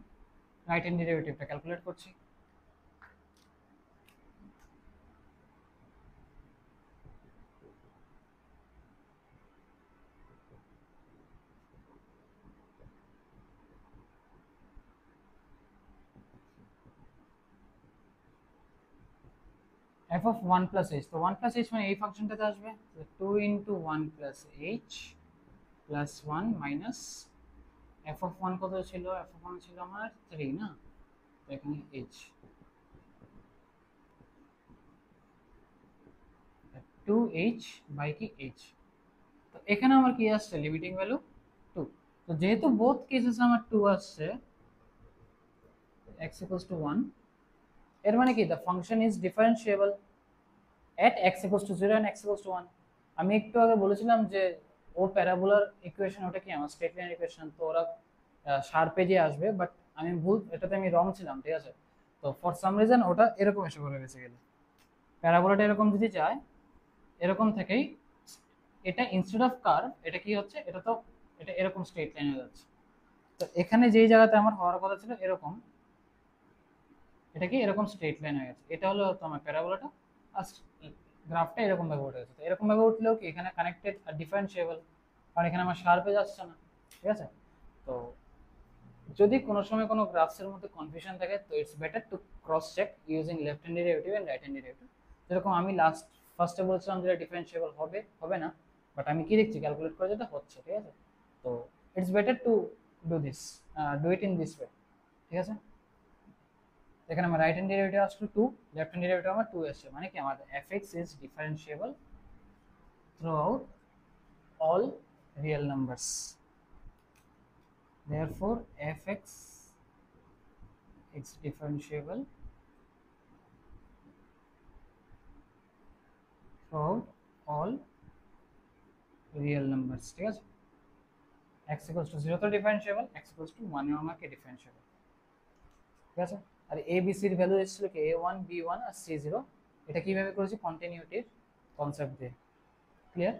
রাইট হ্যান্ড ডেরিভেটিভটা ক্যালকুলেট করছি। f of 1 plus h, তো 1 plus h মানে এই ফাংশনটাতে আসবে, তো 2 into 1 plus h plus 1 minus f of 1 কত ছিল, f of 1 ছিল আমার 3 না, তো এখানে h 2h বাই কি h, তো এখানে আমার কি আসছে লিমিটিং ভ্যালু 2। তো যেহেতু বোথ কেসেস আমার 2 আসছে, x equals to 1, এর মানে কি the function is differentiable at x equals to 0 and x equals to 1। আমি একটু আগে বলেছিলাম যে ও প্যারাবোলার ইকুয়েশন, ওটা কি আমার স্ট্রেট লাইন ইকুয়েশন, তো ওরা শার্পে যে আসবে, বাট আমি ভুল, এটাতে আমি রং ছিলাম। ঠিক আছে, তো ফর সাম রিজন ওটা এরকম এসে পড়ে বেসিক্যালি, প্যারাবোলাটা এরকম যদি যায়, এরকম থেকেই এটা ইনস্টেড অফ কার্ভ এটা কি হচ্ছে, এটা তো এটা এরকম স্ট্রেট লাইন হয়ে যাচ্ছে। তো এখানে যেই জায়গাতে আমার হওয়ার কথা ছিল এরকম, এটা কি এরকম স্ট্রেট লাইন হয়ে গেছে, এটা হলো তোমার প্যারাবোলাটা। আর গ্রাফটা এরকম ভাবে উঠে গেছে, তো এরকম ভাবে উঠলেও কি এখানে কানেক্টেড আর ডিফারেন্সিয়েবল, কারণ এখানে আমার শার্পে যাচ্ছে না। ঠিক আছে, তো যদি কোনো সময় কোনো গ্রাফসের মধ্যে কনফিউশন থাকে, তো it's better to cross check using left hand derivative and right hand derivative. যেরকম আমি ফার্স্টে বলছিলাম যে ডিফারেন্সিয়েবল হবে হবে না, বাট আমি কি দেখছি ক্যালকুলেট করে যেটা হচ্ছে। ঠিক আছে, তো it's better to do this, do it in this way. ঠিক আছে, এখানে আমার রাইট হ্যান্ড ডেরিভেটিভ আসলো 2, লেফট হ্যান্ড ডেরিভেটিভ আমার 2 আসছে, মানে কি আমার fx is differentiable throughout all real numbers, therefore fx is differentiable throughout all real numbers। ঠিক আছে, x equals to 0 তো ডিফারেন্সিয়েবল, x equals to 1 এও আমাকে ডিফারেন্সিয়েবল। ঠিক আছে, আর a b c এর ভ্যালু এসেছিল কি a1 b1 আর c0, এটা কিভাবে করেছি কন্টিনিউটির কনসেপ্ট দিয়ে। ক্লিয়ার?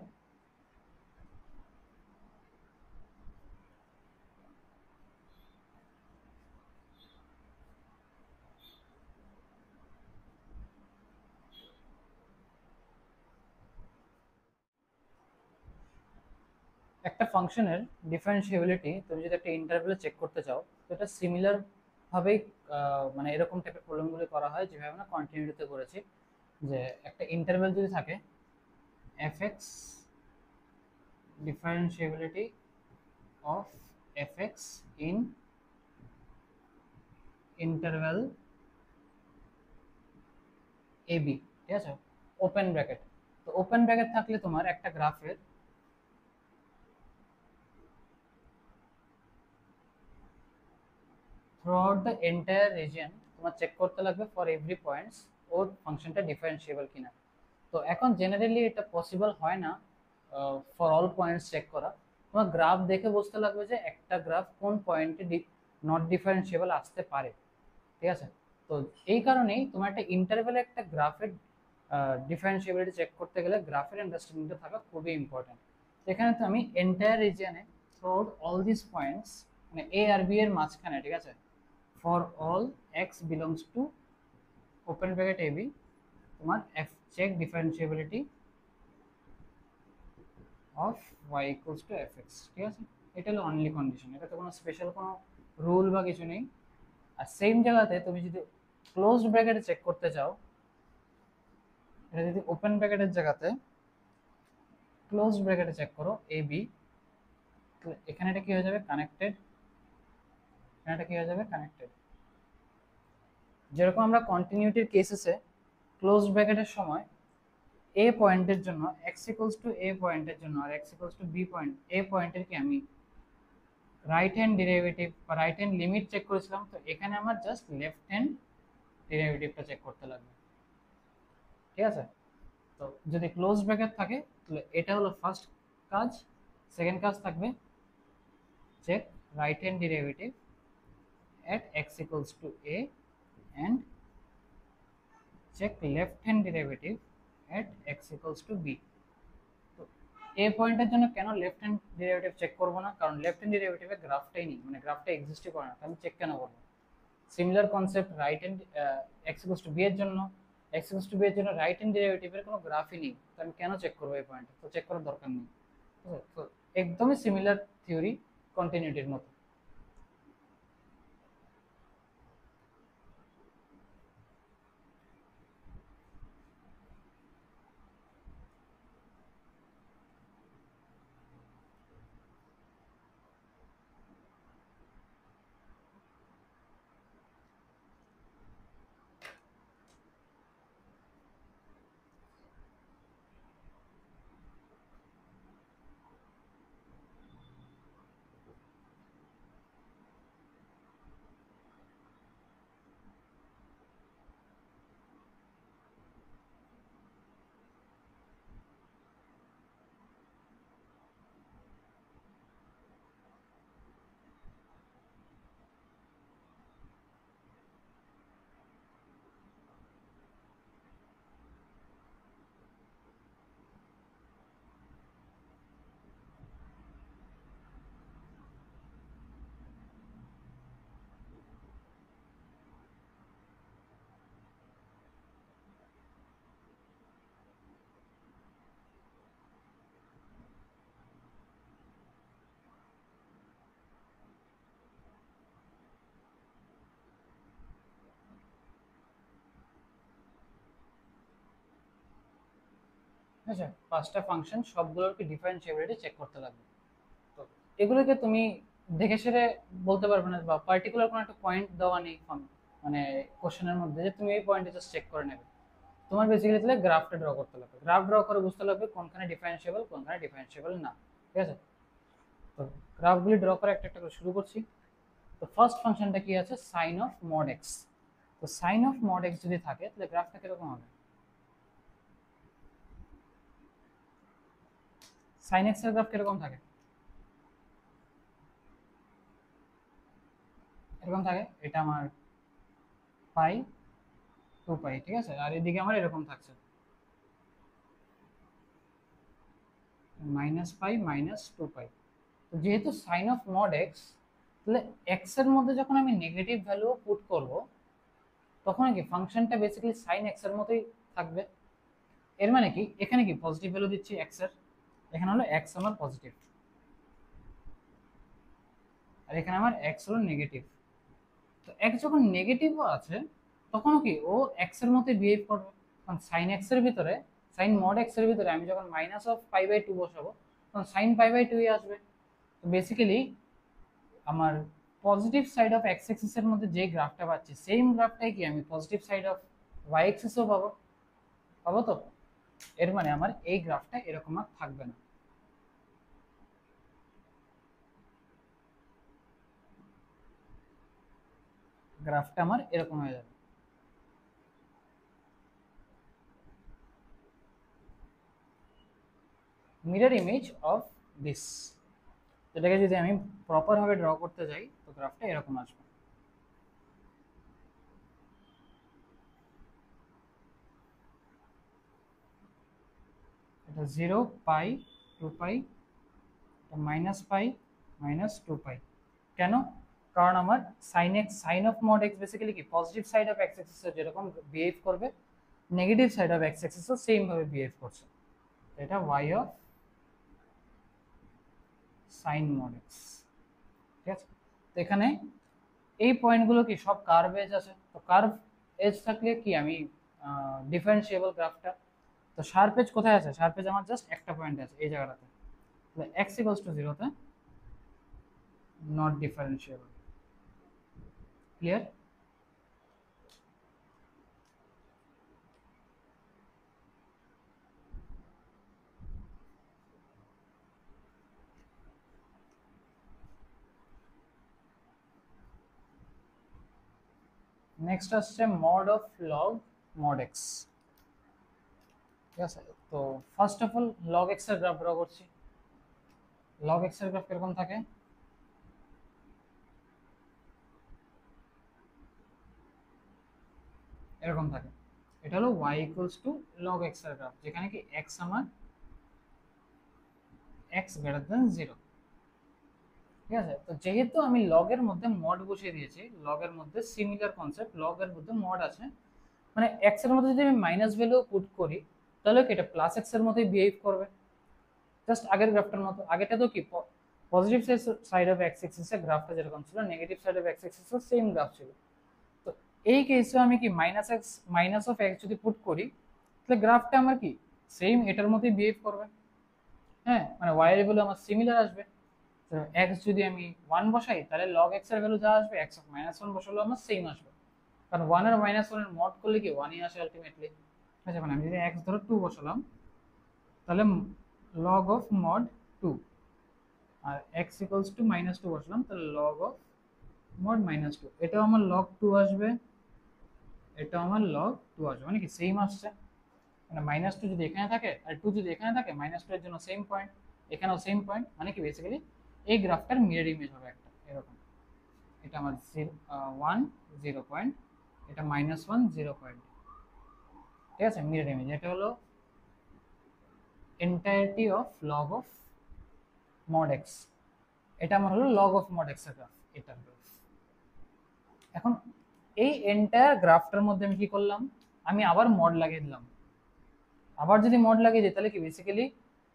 একটা ফাংশনের ডিফারেন্সিয়েবিলিটি তুমি যদি একটা ইন্টারভ্যালে চেক করতে চাও, তো এটা সিমিলার ভাবেই মানে এরকম টাইপের প্রবলেমগুলো করা হয় যেভাবে আমরা কন্টিনিউটিতে করেছি। যে একটা ইন্টারভ্যাল যদি থাকে, fx ডিফারেন্সিয়েবিলিটি of fx in interval ab, ঠিক আছে, ওপেন ব্র্যাকেট। তো ওপেন ব্র্যাকেট থাকলে তোমার একটা গ্রাফের থ্রুআউট দ্য এন্টায়ার রিজিয়ন তোমার চেক করতে লাগবে ফর এভরি পয়েন্টস ওর ফাংশনটা ডিফারেন্সিয়েবল কিনা। তো এখন জেনারেলি এটা পসিবল হয় না ফর অল পয়েন্টস চেক করা, তোমার গ্রাফ দেখে বুঝতে লাগবে যে একটা গ্রাফ কোন পয়েন্টে নট ডিফারেন্সিয়েবল আসতে পারে। ঠিক আছে, তো এই কারণেই তোমার একটা ইন্টারভ্যালে একটা গ্রাফের ডিফারেন্সিয়েবিলিটি চেক করতে গেলে গ্রাফের আন্ডারস্ট্যান্ডিংটা থাকা খুবই ইম্পর্টেন্ট। এখানে তো আমি এন্টায়ার রিজিয়নে থ্রুআউট অল দিস পয়েন্টস, মানে এ আর বি এর মাঝখানে, ঠিক আছে, for all X belongs to open bracket A B, তোমার F check differentiability of Y equals to F X. ঠিক আছে, এটা হলো অনলি কন্ডিশন, এটাতে কোনো স্পেশাল কোনো রুল বা কিছু নেই। আর সেম জায়গাতে তুমি যদি ক্লোজড ব্র্যাকেটে চেক করতে চাও, এটা যদি ওপেন ব্র্যাকেটের জায়গাতে ক্লোজড ব্র্যাকেটে চেক করো এ বি, এখানে এটা কি হয়ে যাবে কানেক্টেড, এখানে এটা কি হয়ে যাবে কানেক্টেড। যেরকম আমরা কন্টিনিউটির কেসেসে ক্লোজড ব্র্যাকেটের সময় এ পয়েন্টের জন্য এক্স ইকুয়ালস টু এ পয়েন্টের জন্য আর X equals to B point, A পয়েন্টের কি আমি রাইট হ্যান্ড ডেরিভেটিভ বা রাইট হ্যান্ড লিমিট চেক করেছিলাম, তো এখানে আমার জাস্ট লেফট হ্যান্ড ডেরিভেটিভটা চেক করতে লাগবে। ঠিক আছে, তো যদি ক্লোজ ব্র্যাকেট থাকে তাহলে এটা হলো ফার্স্ট কাজ। সেকেন্ড কাজ থাকবে check right hand derivative at x equals to a and check left hand derivative at x equals to b। তো a পয়েন্টের জন্য কেন লেফট হ্যান্ড ডেরিভেটিভ চেক করব না, কারণ লেফট হ্যান্ড ডেরিভেটিভে গ্রাফটাই নেই, মানে গ্রাফটা এক্সিস্টই করে না, তাহলে চেক কেন করব। Similar concept right hand x equals to b এর জন্য, x equals to b এর জন্য রাইট হ্যান্ড ডেরিভেটিভের কোনো গ্রাফই নেই, তো আমি কেন চেক করব এই পয়েন্টে, তো চেক করার দরকার নেই। ঠিক আছে, তো একদমই সিমিলার থিওরি, কন্টিনিউটির মতো। আচ্ছা, পাঁচটা ফাংশন সবগুলোর কি ডিফারেন্সিবিলিটি চেক করতে লাগবে। তো এগুলোকে তুমি দেখে সেরে বলতে পারবে না, বা পার্টিকুলার কোনো একটা পয়েন্ট দেওয়া নেই মানে কোশ্চেনের মধ্যে যে তুমি এই পয়েন্টে জাস্ট চেক করে নেবে। তোমার বেসিক্যালি তাহলে গ্রাফটা ড্র করতে লাগবে, গ্রাফ ড্র করে বুঝতে লাগবে কোনখানে ডিফারেন্সিয়েবল কোনখানে ডিফারেন্সিয়েবল না। ঠিক আছে, তো গ্রাফগুলি ড্র করে একটা একটা করে শুরু করছি। তো ফার্স্ট ফাংশনটা কি আছে, সাইন অফ মড এক্স। তো সাইন অফ মড এক্স যদি থাকে তাহলে গ্রাফটা কিরকম হবে, সাইন এক্স এর গ্রাফ কিরকম থাকে, এরকম থাকে, এটা আমার পাই 2 পাই। ঠিক আছে, আর এদিকে আমার এরকম থাকছে -পাই -2 পাই। তো যেহেতু সাইন অফ মড এক্স, তাহলে এক্স এর মধ্যে যখন আমি নেগেটিভ ভ্যালু পুট করব, তখন কি ফাংশনটা বেসিক্যালি সাইন এক্স এর মতোই থাকবে। এর মানে কি এখানে কি পজিটিভ ভ্যালু দিচ্ছি এক্স এর, এখানে হলো এক্স আমার পজিটিভ আর এখানে আমার এক্স হলো নেগেটিভ। তো এক্স যখন নেগেটিভও আছে তখনও কি ও এক্স এর মতোই বিহেভ করবে, কারণ সাইন এক্স এর ভিতরে, সাইন মড এক্স এর ভিতরে আমি যখন -পাই/2 বসাবো তখন সাইন পাই/2ই আসবে। তো বেসিক্যালি আমার positive side of X axis এর মধ্যে যে গ্রাফটা পাচ্ছি সেম গ্রাফটাই কি আমি পজিটিভ সাইড অফ ওয়াই এক্সিসও পাবো, পাবো তো। এর মানে আমার এই গ্রাফটা এরকম আর থাকবে না, গ্রাফটা আমার এরকম হয়ে যাবে। মিরর ইমেজ অফ দিস, এটাকে যদি আমি প্রপার ভাবে ড্র করতে যাই তো গ্রাফটা এরকম আসবে। এটা 0 পাই 2 পাই, -পাই -2 পাই। কেন, কারণ আমার sine X, sine of mod X basically কি positive side of X axis যেরকম বিহেভ করবে, নেগেটিভ সাইড অফ এক্স এক্সিসও সেম ভাবে বিহেভ করছে। এটা Y of sine mod X. ঠিক আছে, তো এখানে এই পয়েন্টগুলো কি সব কার্ভ এজ আছে, তো কার্ভ এজ থাকলে কি আমি ডিফারেন্সিয়েবল গ্রাফটা, তো শার্প এজ কোথায় আছে, শার্প এজ আমার জাস্ট একটা পয়েন্ট আছে এই জায়গাটাতে, তাহলে এক্স ইকুয়ালস টু 0 তে নট ডিফারেন্সিয়েবল। ক্লিয়ার, নেক্সট আসছে mod of log mod X. ঠিক আছে, তো first of all log x এর গ্রাফ ড্র করছি। লগ এক্স এর গ্রাফ কিরকম থাকে? এরকম থাকে। এটা হলো y equals two log x এর গ্রাফ, যেখানে কি x আমার x গ্রেটার দেন 0। ঠিক আছে, তো যেহেতু আমি লগ এর মধ্যে মড বসিয়ে দিয়েছি, লগ এর মধ্যে সিমিলার কনসেপ্ট, লগ এর মধ্যে মড আছে, মানে x এর মধ্যে যদি আমি মাইনাস ভ্যালু পুট করি তাহলে কি এটা প্লাস x এর মতোই বিহেভ করবে, জাস্ট আগের গ্রাফটার মতো। আগেটা তো কি positive side of x axis এর গ্রাফটা যেরকম ছিল, negative side of x axis এর সেম গ্রাফ ছিল। তো এই কেসে আমি কি minus x minus of x যদি পুট করি তাহলে গ্রাফটা আমার কি সেম এটার মতোই বিহেভ করবে। হ্যাঁ, মানে y এর ভ্যালু আমার সিমিলার আসবে। তো এক্স যদি আমি 1 বসাই তাহলে লগ এক্স এর ভ্যালু যা আসবে x অফ -1 বসালেও আমার সেম আসবে, কারণ 1 আর -1 এর মড করলে কি 1 ই আসে আলটিমেটলি। ঠিক আছে, মানে আমি যদি x ধরো 2 বসালাম তাহলে লগ অফ মড 2, আর x ইকুয়ালস টু -2 বসালাম তাহলে লগ অফ মড -2, এটাও আমার লগ 2 আসবে, এটা আমার লগ 2 আসবে, মানে কি সেম আসছে। মানে -2 যদি এখানে থাকে আর 2 যদি এখানে থাকে, -2 এর জন্য সেম পয়েন্ট, এখানেও সেম পয়েন্ট, মানে কি বেসিক্যালি এই গ্রাফটার মিরর ইমেজ হবে একটা এরকম। এটা আমার 1 0 পয়েন্ট, এটা -1 0 পয়েন্ট। ঠিক আছে, মিরর ইমেজ। এটা হলো entirety of log of mod x. এটা আমার হলো লগ অফ মড এক্স এর গ্রাফ, এটার গ্রাফ। এখন এই এন্টায়ার গ্রাফটার মধ্যে আমি কি করলাম, আমি আবার মড লাগিয়ে দিলাম। আবার যদি মড লাগিয়ে দিই তাহলে কি বেসিক্যালি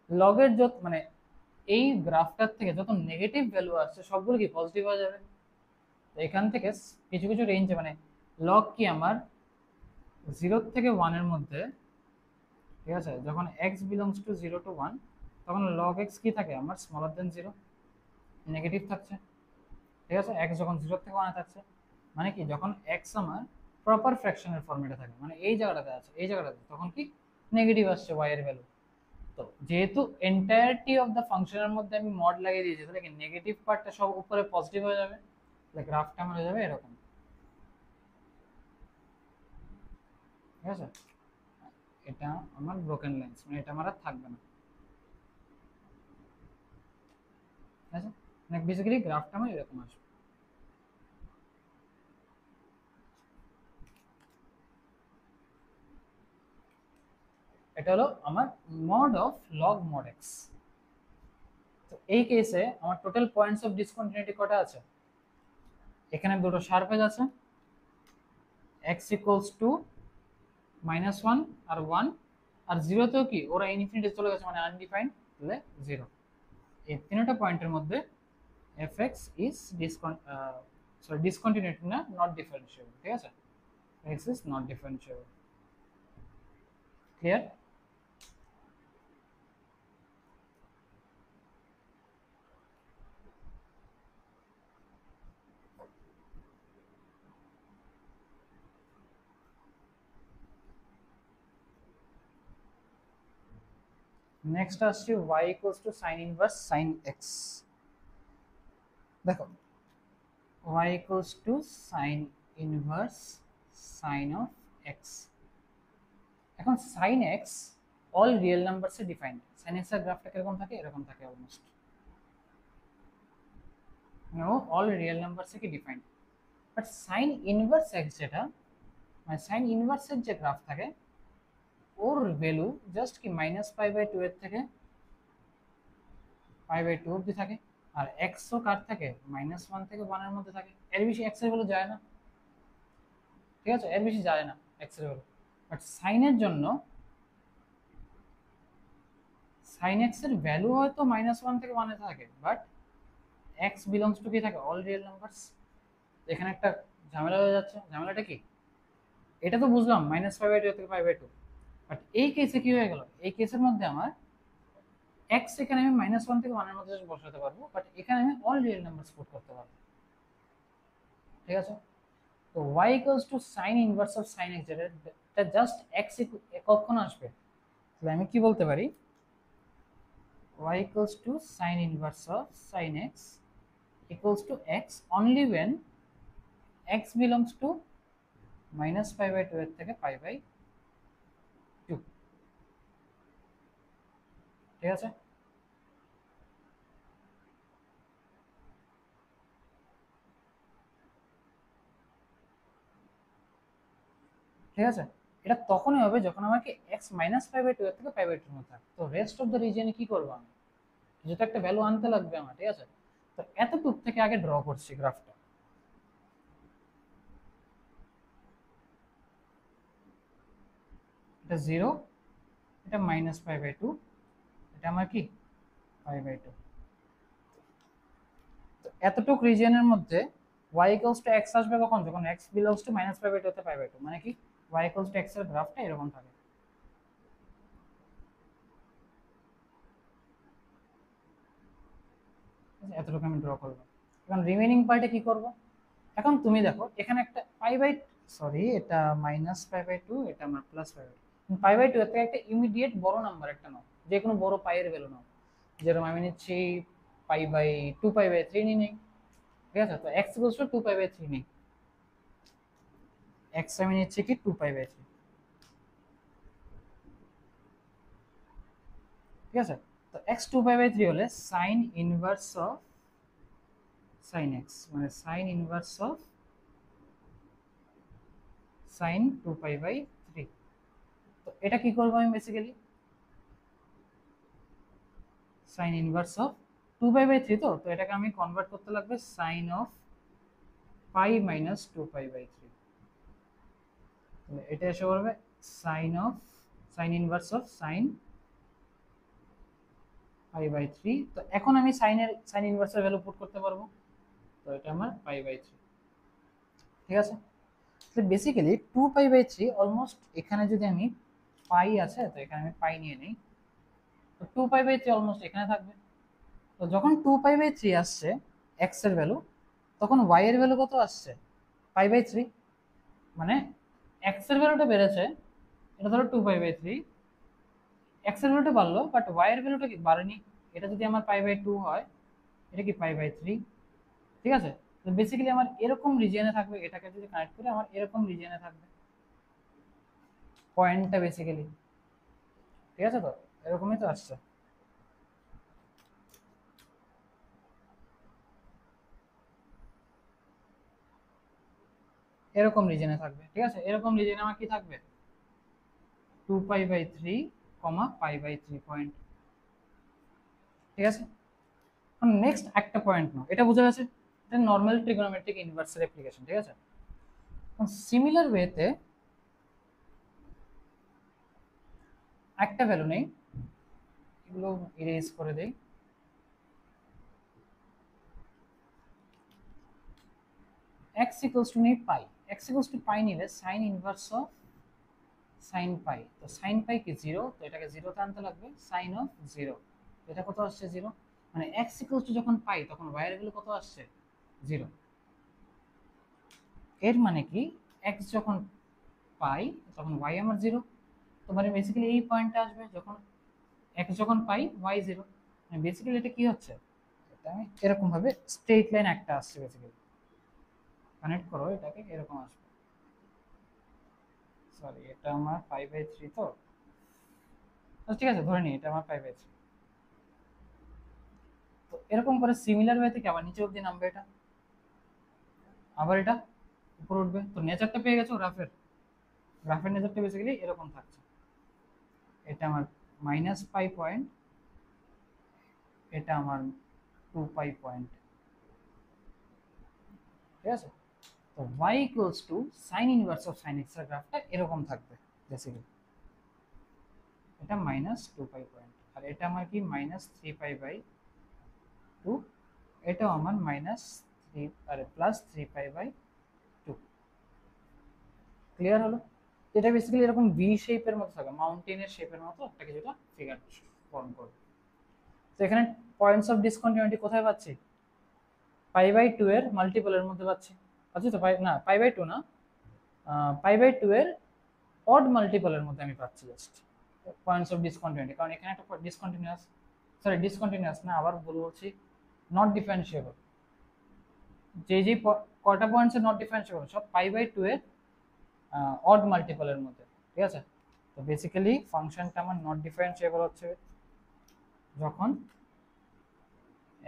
লগের যত মানে এই গ্রাফটার থেকে যত নেগেটিভ ভ্যালু আসছে সবগুলো কি পজিটিভ হয়ে যাবে। তো এখান থেকে কিছু কিছু রেঞ্জে মানে লগ কি আমার 0 থেকে 1 এর মধ্যে, ঠিক আছে, যখন x বিলংস টু 0 টু 1 তখন লগ x কি থাকে আমার স্মলার দেন 0, নেগেটিভ থাকছে। ঠিক আছে, x যখন 0 থেকে 1 এ থাকছে, মানে কি যখন x আমার প্রপার ফ্র্যাকশনের ফরম্যাটে থাকে, মানে এই জায়গাটাতে আছে, এই জায়গাটাতে তখন কি নেগেটিভ আসছে y এর ভ্যালু। তো যেহেতু এন্টায়ারটি অফ দ্য ফাংশনের মধ্যে আমি মড লাগিয়ে দিয়েছি তাহলে কি নেগেটিভ পার্টটা সব উপরে পজিটিভ হয়ে যাবে, তাহলে গ্রাফটা আমার হয়ে যাবে এরকম। ঠিক আছে, এটা আমার ব্রোকেন লাইন্স, মানে এটা আমার আর থাকবে না। ঠিক আছে, মানে বেসিক্যালি গ্রাফটা আমার এরকম আসবে। এটা হলো আমার mod of log mod x. তো এই কেসে আমার টোটাল পয়েন্টস অফ ডিসকন্টিনিউটি কটা আছে? এখানে দুটো সারফেস আছে, x ইকুয়ালস টু -1 আর 1, আর 0 তেও কি ওরা ইনফিনিটি চলে গেছে, মানে আনডিফাইন্ড, তাহলে 0। এই তিনটা পয়েন্টের মধ্যে fx ইজ ডিসকন্টিনিউটি না, নট ডিফারেন্সিয়েবল। ঠিক আছে, x is not differentiable. Clear? Next আসছে y equals to sin inverse sin x। দেখো y equals to sin inverse sin of x। এখন sin x অল রিয়েল নাম্বারসে ডিফাইন্ড। sin x এর গ্রাফটা কিরকম থাকে? এরকম থাকে অলমোস্ট, নো অল রিয়েল নাম্বারসে কি defined. But sin inverse x যেটা, মানে sin ইনভার্স এর যে গ্রাফ থাকে ওর ভ্যালু জাস্ট কি -π/2 এর থেকে π/2 অবধি থাকে, আর x ও কার থাকে -1 থেকে 1 এর মধ্যে থাকে, এর বেশি x এর ভ্যালু যায় না। ঠিক আছে, এর বেশি যায় না x এর ভ্যালু। বাট sin এর জন্য sin x এর ভ্যালু হয়তো -1 থেকে 1 এ থাকে, বাট x বিলংস টু কি থাকে অল রিয়েল নাম্বারস। এখানে একটা ঝামেলা হয়ে যাচ্ছে। ঝামেলাটা কি? এটা তো বুঝলাম -π/2 থেকে π/2, বাট এই কেসে কি হয়ে গেল, এই কেসের মধ্যে আমার x এখানে আমি -1 থেকে 1 এর মধ্যে বসাতে পারবো, বাট এখানে আমি অল রিয়েল নাম্বারস পুট করতে পারবো। ঠিক আছে, তো y equals to sin inverse of sin x, যেটা জাস্ট x কখন আসবে, তাহলে আমি কি বলতে পারি y equals to sin inverse of sin x equals to x only when x belongs to -π/2 এর থেকে π/2। ঠিক আছে, ঠিক আছে। এটা তখনই হবে যখন আমাকে x -π/2 এর থেকে π/2 এর মধ্যে থাকে। তো রেস্ট অফ দ্য রিজিয়নে কি করব আমি, কিছু তো একটা ভ্যালু আনতে লাগবে আমার, ঠিক আছে। তো এতটুক থেকে আগে ড্র করছি গ্রাফটা। এটা 0, এটা -π/2, এটা আমার কি π/2। তো এতটুক রিজিয়নের মধ্যে y x আসবে কখন, যখন x -π/2 হতে π/2, মানে কি y x এর গ্রাফটা এরকম থাকে। এতটুকু আমি ড্র করব। এখন রিমেইনিং পার্টে কি করব, এখন তুমি দেখো এখানে একটা এটা -π/2, এটা আমার +π/2। π/2 এর থেকে একটা ইমিডিয়েট বড় নাম্বার একটা নাও, যে কোনো বড় পাই এর ভ্যালু নাও। যেরকম আমি নিচ্ছি π/2π/3 নিই, ঠিক আছে। তো x 2π/3 নিই, x আমি নিচ্ছি কি 2π/3, ঠিক আছে। তো x 2π/3 হলে sign inverse of sign x, মানে সাইন ইনভার্স অফ সাইন 2π/3। তো এটা কি করবো আমি বেসিক্যালি, সাইন ইনভার্স অফ 2π/3, তো এটাকে আমি কনভার্ট করতে লাগবে সাইন অফ পাই মাইনাস 2π/3। এটা এসে পড়বে সাইন ইনভার্স অফ সাইন π/3। তো এখন আমি সাইন ইনভার্সের ভ্যালু পুট করতে পারবো, তো এটা আমার π/3, ঠিক আছে। তো বেসিক্যালি 2π/3 অলমোস্ট, এখানে যদি আমি পাই আছে, তো এখানে আমি পাই নিয়ে নেই, তো 2π/3 অলমোস্ট এখানে থাকবে। তো যখন 2π/3 আসছে এক্স এর ভ্যালু, তখন ওয়াই এর ভ্যালু কত আসছে, π/3। মানে এক্স এর ভ্যালুটা বেড়েছে, এটা ধরো 2π/3, এক্স এর ভ্যালুটা বাড়লো বাট ওয়াই এর ভ্যালুটা কি বাড়েনি। এটা যদি আমার π/2 হয়, এটা কি π/3, ঠিক আছে। তো বেসিক্যালি আমার এরকম রিজিয়নে থাকবে, এটাকে যদি কানেক্ট করি আমার এরকম রিজিয়নে থাকবে পয়েন্টটা বেসিক্যালি, ঠিক আছে। তো এরকমই তো আসছে, এরকম রিজনে থাকবে, ঠিক আছে। এরকম রিজনে আমার কি থাকবে, 2π/3, π/3 পয়েন্ট, ঠিক আছে। এখন নেক্সট একটা পয়েন্ট নাও, এটা বোঝা গেছে, এটা নর্মাল ট্রিগোনোমেট্রিক ইনভার্সের অ্যাপ্লিকেশন, ঠিক আছে। এখন সিমিলার ওয়েতে একটা ভ্যালু নেই, এগুলো ইরেজ করে দেই। x ইকুয়ালস টু নেই পাই, x ইকুয়ালস টু পাই নিলে sign inverse of sine pi, তো সাইন পাই কি 0, তো এটাকে 0 তে আনতে লাগবে সাইন অফ 0, এটা কত আসছে 0, মানে x ইকুয়ালস টু যখন পাই তখন y এর ভ্যালু কত আসছে 0। এর মানে কি x যখন পাই তখন y আমার 0, তো মানে বেসিক্যালি এই পয়েন্টটা আসবে যখন x যখন পাই y 0, মানে বেসিক্যালি এটা কি হচ্ছে, এটা আমি এরকম ভাবে স্ট্রেট লাইন একটা আসছে বেসিক্যালি, কানেক্ট করো এটাকে এরকম আসবে। সরি, এটা আমার 5/3, তো ঠিক আছে ধরে নিই এটা আমার 5/3। তো এরকম করে সিমিলার ওয়ে থেকে আবার নিচে অবধি নামবে এটা, আবার এটা উপর উঠবে। তো নেচারটা পেয়ে গেছো গ্রাফের, গ্রাফের নেচারটা বেসিক্যালি এরকম থাকছে। এটা আমার -π পয়েন্ট, এটা আমার 2π পয়েন্ট, ঠিক আছে। তো y equals to sine inverse of sign x এর গ্রাফটা এরকম থাকবে বেসিক্যালি, এটা -2π পয়েন্ট, আর এটা আমার কি -3π/2, এটাও আমার -3 আরে +3π/2। ক্লিয়ার হলো, এটা বেসিক্যালি এরকম ভি শেপের মতো থাকে, মাউন্টেনের শেপের মতো একটা কিছুটা ফিগার ফর্ম করবে। তো এখানে পয়েন্টস অফ ডিসকন্টিনিউটি কোথায় পাচ্ছি, π/2 এর মাল্টিপলের মধ্যে পাচ্ছি, পাচ্ছি তো না π/2 না, π/2 এর অড মাল্টিপলের মধ্যে আমি পাচ্ছি জাস্ট পয়েন্টস অফ ডিসকন্টিনিউটি, কারণ এখানে একটা ডিসকন্টিনিউয়াস, সরি ডিসকন্টিনিউয়াস না, আবার ভুল বলছি, নট ডিফারেন্সিয়েবল, যে কয়টা পয়েন্টস নট ডিফারেন্সিয়েবল সব π/2 এর অড মাল্টিপলের মধ্যে, ঠিক আছে? তো বেসিক্যালি ফাংশনটা আমার নট ডিফারেন্সিয়েবল হচ্ছে যখন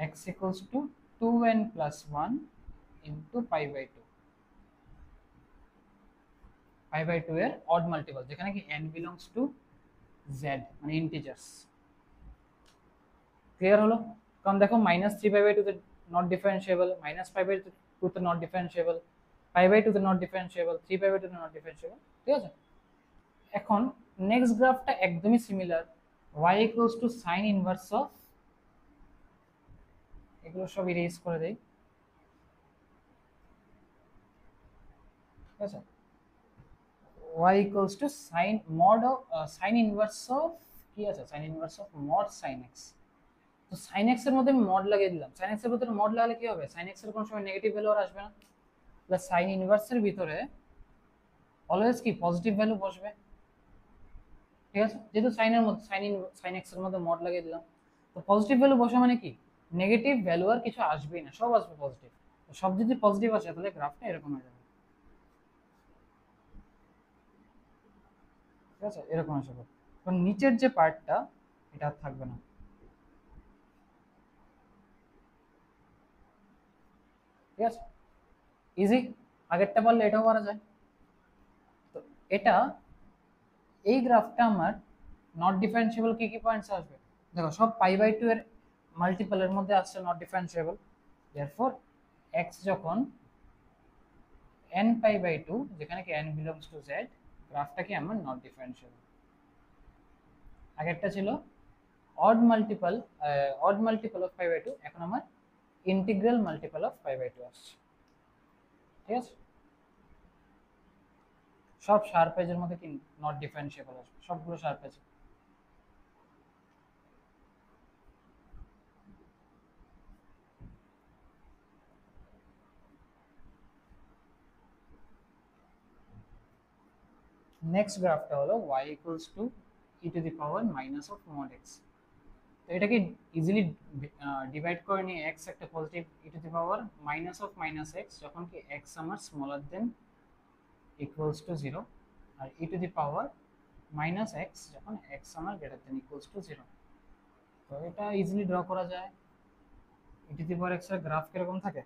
x equals to 2n plus 1 into pi by 2, pi by 2 এর অড মাল্টিপল, যেখানে কি n belongs to z মানে ইন্টিজার্স। ক্লিয়ার হলো? কারণ দেখো minus three pi by two তে not differentiable, minus five by two তে not differentiable, pi by two তে not differentiable, three pi by two তে নট ডিফারেন্সিয়েবল, ঠিক আছে? এখন নেক্সট গ্রাফটা একদমই similar, y equals to sine inverse of, এগুলো সব ইরেজ করে দেই, ঠিক আছে? y equals to sine mod of sine inverse of, কি আছে, sine inverse of mod sine x. তো সাইন এক্স এর মধ্যে আমি মড লাগিয়ে দিলাম, সাইন এক্স এর ভিতরে মড লাগালে কি হবে, সাইন এক্স এর কোনো সময় নেগেটিভ ভ্যালু আর আসবে না, প্লাস সাইন ইনভার্সের ভিতরে অলওয়েজ কি পজিটিভ ভ্যালু বসবে, ঠিক আছে? যেহেতু সাইনের মধ্যে সাইন এক্স এর মধ্যে মড লাগিয়ে দিলাম, তো পজিটিভ ভ্যালু বসা মানে কি নেগেটিভ ভ্যালু আর কিছু আসবেই না, সব আসবে পজিটিভ। তো সব যদি পজিটিভ আসে তাহলে গ্রাফটা এরকম হয়ে যাবে, ঠিক আছে? এরকম আসবে। কারণ নিচের যে পার্টটা এটা আর থাকবে না, ঠিক আছে? ইজি, আগেরটা পারলে এটাও পারা যায়। তো এটা, এই গ্রাফটা আমার নট ডিফারেন্সিয়েবল কি কি পয়েন্টস আসবে, দেখো সব পাই বাই টু এর মাল্টিপলের মধ্যে আসছে নট ডিফারেন্সিয়েবল, দেয়ারফর x যখন n পাই বাই টু, যেখানে কি n বিলংস টু z, গ্রাফটা কি আমার নট ডিফারেন্সিয়েবল। আগেরটা ছিল odd multiple of pi by two, এখন আমার integral multiple of pi by two আসছে, ঠিক আছে? সব শার্প এজের মধ্যে কি নট ডিফারেন্সিয়েবল আসবে, সবগুলো শার্প এজ। নেক্সট গ্রাফটা হলো y equals to e to the power minus of mod x। তো এটাকে ইজিলি ডিভাইড করে নিয়ে x একটা positive e to the power minus of minus x, যখন কি x আমার smaller than equals to zero, আর e to the power minus x যখন এক্স আমার greater than equals to zero. তো এটা ইজিলি ড্র করা যায়। E to the power x এর গ্রাফ কিরকম থাকে,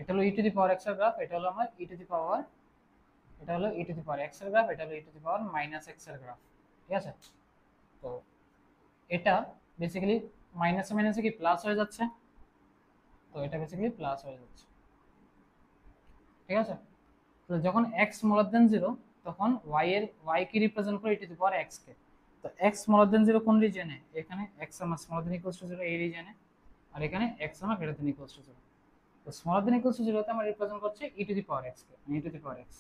এটা হলো e to the power x এর গ্রাফ, এটা হলো আমার ই টু দি পাওয়ার, এটা হলো e to the power x এর গ্রাফ, এটা হলো e to the power minus x এর গ্রাফ, ঠিক আছে? তো এটা বেসিক্যালি মাইনাসে মাইনাসে কি প্লাস হয়ে যাচ্ছে, তো এটা বেসিক্যালি প্লাস হয়ে যাচ্ছে, ঠিক আছে? তো যখন x স্মলার দেন জিরো, তখন y কি রিপ্রেজেন্ট করে ই টু দি পাওয়ার x কে। তো x স্মলার দেন জিরো কোন রিজনে, এখানে x আমার smaller than equals to zero এই রিজনে, আর এখানে x আমার greater than equals to zero. তো স্মলার দেন ইকুয়ালস টু জিরোতে আমার রিপ্রেজেন্ট করছে e to the power x কে, e to the power x।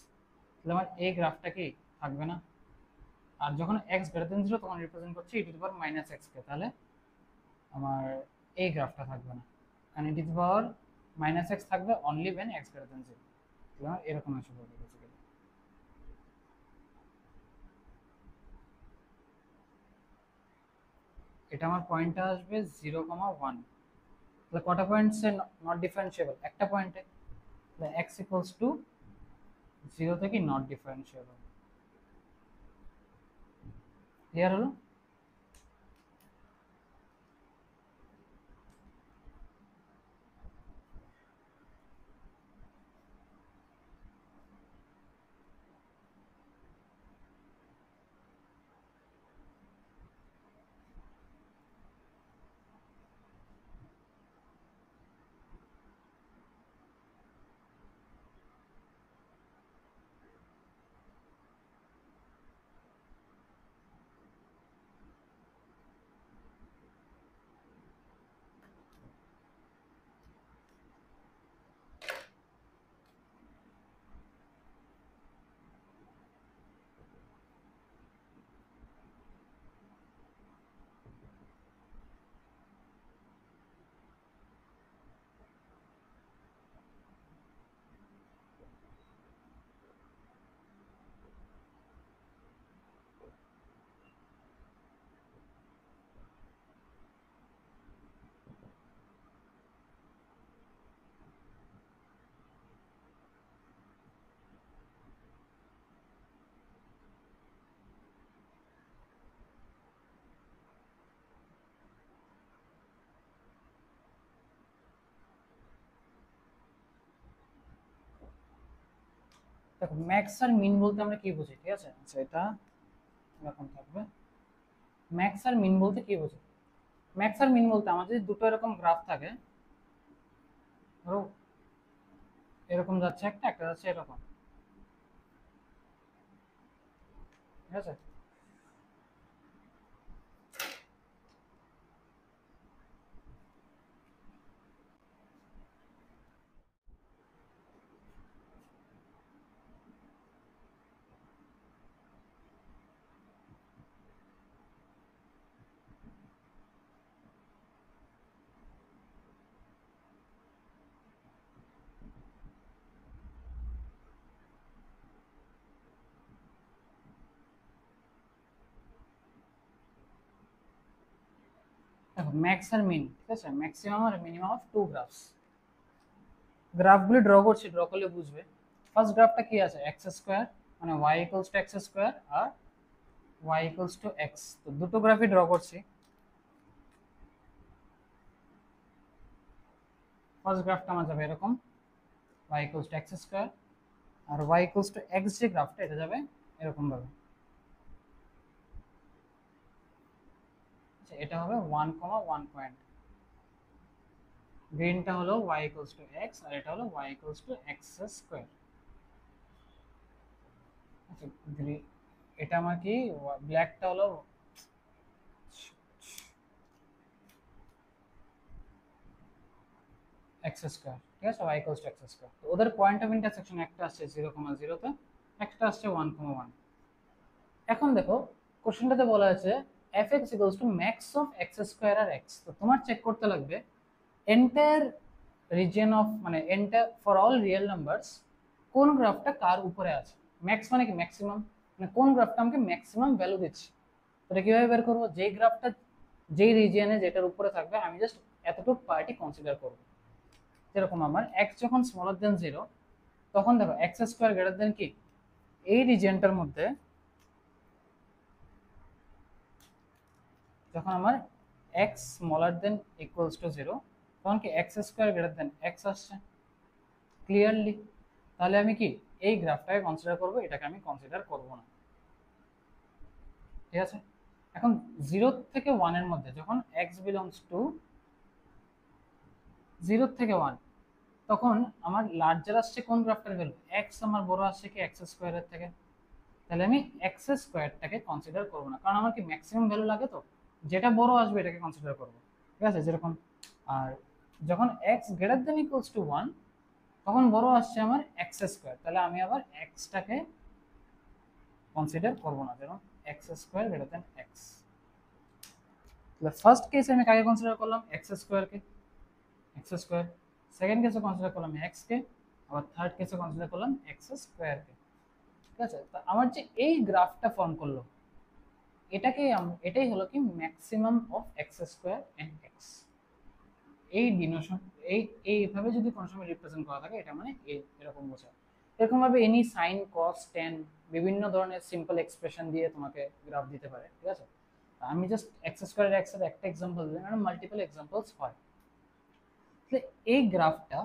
তাহলে আমার এই গ্রাফটা কি থাকবে না, আর যখন x গ্রেটার দেন জিরো তখন রিপ্রেজেন্ট করছে e to the power minus x কে, তাহলে আমার এই গ্রাফটা থাকবে না, কারণ e to the power minus x থাকবে only when x greater than zero. তাহলে এরকম আসবে বেসিক্যালি। এটা আমার পয়েন্টটা আসবে 0,1। তাহলে কটা পয়েন্টসে নট ডিফারেন্সিয়েবল, একটা পয়েন্টে, তাহলে x ইকুয়ালস টু 0 থেকে নট ডিফারেন্সিয়েবল। ক্লিয়ার হলো? দেখো ম্যাক্স আর মিন বলতে আমরা কি বুঝি, ঠিক আছে? আচ্ছা এটা এরকম থাকবে। ম্যাক্স আর মিন বলতে কি বুঝি? ম্যাক্স আর মিন বলতে আমার যদি দুটো এরকম গ্রাফ থাকে, ধরো এরকম যাচ্ছে একটা, একটা যাচ্ছে এরকম, ঠিক আছে? দেখো ম্যাক্স আর মিন, ঠিক আছে, ম্যাক্সিমাম আর মিনিমাম অফ টু গ্রাফস। গ্রাফগুলি ড্র করছি, ড্র করলে বুঝবে। ফার্স্ট গ্রাফটা কি আছে, এক্স স্কোয়ার, মানে y equals to x square আর ওয়াই ইকুয়ালস টু এক্স। তো দুটো গ্রাফই ড্র করছি। ফার্স্ট গ্রাফটা আমার যাবে এরকম, y equals to x square, আর ওয়াই ইকুয়ালস টু এক্স যে গ্রাফটা এটা যাবে এরকম ভাবে। আচ্ছা, এটা হবে 1, 1 পয়েন্ট। গ্রিনটা হলো ওয়াই ইকুয়ালস টু এক্স আর এটা হলো y equals to x square. আচ্ছা, এটা আমার কি, ব্ল্যাকটা হলো এক্স স্কোয়ার, ঠিক আছে, y equals to x square. তো ওদের পয়েন্ট অফ ইন্টারসেকশন একটা আসছে 0,0 তে, একটা আসছে 1,1। এখন দেখো কোশ্চেনটাতে বলা আছে f x equals to max of x square আর এক্স। তো তোমার চেক করতে লাগবে এন্টায়ার রিজিয়ন অফ, মানে entire for all real numbers কোন গ্রাফটা কার উপরে আছে। ম্যাক্স মানে কি ম্যাক্সিমাম, মানে কোন গ্রাফটা আমাকে ম্যাক্সিমাম ভ্যালু দিচ্ছে। তো এটা কিভাবে বের করবো, যেই গ্রাফটা যেই রিজিয়নে যেটার উপরে থাকবে আমি জাস্ট এতটুকু পার্টি কনসিডার করবো। যেরকম আমার এক্স যখন স্মলার দেন 0, তখন দেখো এক্স স্কোয়ার গ্রেটার দেন কি, এই রিজিয়নটার মধ্যে যখন আমার x smaller than equals to 0, তখন কি x square greater than x আসছে ক্লিয়ারলি। তাহলে আমি কি এই গ্রাফটাকে কনসিডার করব, এটাকে আমি কনসিডার করব না, ঠিক আছে? এখন 0 থেকে 1 এর মধ্যে যখন এক্স বিলংস টু 0 থেকে 1, তখন আমার লার্জার আসছে কোন গ্রাফটার ভ্যালু, এক্স আমার বড় আসছে কি এক্স স্কোয়ারের থেকে। তাহলে আমি এক্স স্কোয়ারটাকে কনসিডার করবো না, কারণ আমার কি ম্যাক্সিমাম ভ্যালু লাগে, তো যেটা বড় আসবে এটাকে কনসিডার করবো, ঠিক আছে? যেরকম, আর যখন x greater than equals to 1, তখন বড় আসছে আমার এক্স স্কোয়ার, তাহলে আমি আবার এক্সটাকে কনসিডার করবো না, যেমন x square greater than x. তাহলে ফার্স্ট কেসে আমি কাকে কনসিডার করলাম, এক্স স্কোয়ারকে, এক্স স্কোয়ার। সেকেন্ড কেসে কনসিডার করলাম এক্স কে, আবার থার্ড কেসে কনসিডার করলাম এক্স স্কোয়ারকে, ঠিক আছে? তো আমার যে এই গ্রাফটা ফর্ম করলো, এটাই হলো কি maximum of x square and x. এই ডিনোশন, এই এইভাবে যদি কোনো সময় রিপ্রেজেন্ট করা থাকে, এটা মানে এরকম বোঝায়। এরকম ভাবে এনি সাইন কস টেন বিভিন্ন ধরনের সিম্পল এক্সপ্রেশন দিয়ে তোমাকে গ্রাফ দিতে পারে, ঠিক আছে? আমি জাস্ট এক্স স্কোয়ার এক্স এর একটা এক্সাম্পল দিলাম, এর মাল্টিপল এক্সাম্পলস হয়। তো এই গ্রাফটা,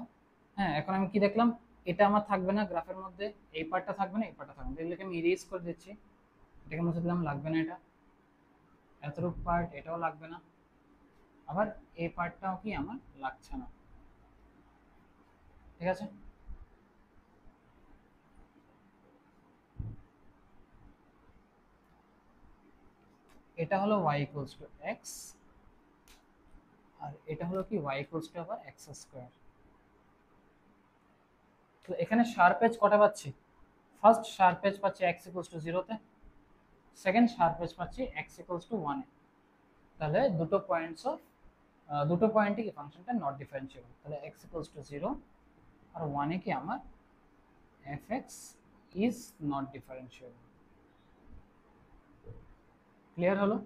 হ্যাঁ, এখন আমি কি দেখলাম, এটা আমার থাকবে না গ্রাফের মধ্যে, এই পার্টটা থাকবে না, এই পার্টটা থাকবে না, এগুলোকে আমি ইরেজ করে দিচ্ছি, এটাকে মুছে দিলাম, লাগবে না এটা। এতটুকু পার্ট এটাও লাগবে না, আবার এই পার্টটাও কি আমার লাগছে না, ঠিক আছে? এটা হলো y ইকুয়ালস টু x, আর এটা হলো কি y ইকুয়ালস টু আবার x স্কয়ার। তো এখানে শার্প এজ কটা পাচ্ছি, ফার্স্ট শার্প এজ পাচ্ছি x ইকুয়ালস টু 0 তে, সেকেন্ড শার্প এজ পাচ্ছি x ইকুয়ালস টু 1 এ। তাহলে দুটো পয়েন্টে কি ফাংশনটা নট ডিফারেন্সিয়েবল, তাহলে x ইকুয়ালস টু 0 আর 1 এ কি আমার fx is not differentiable. Clear হলো?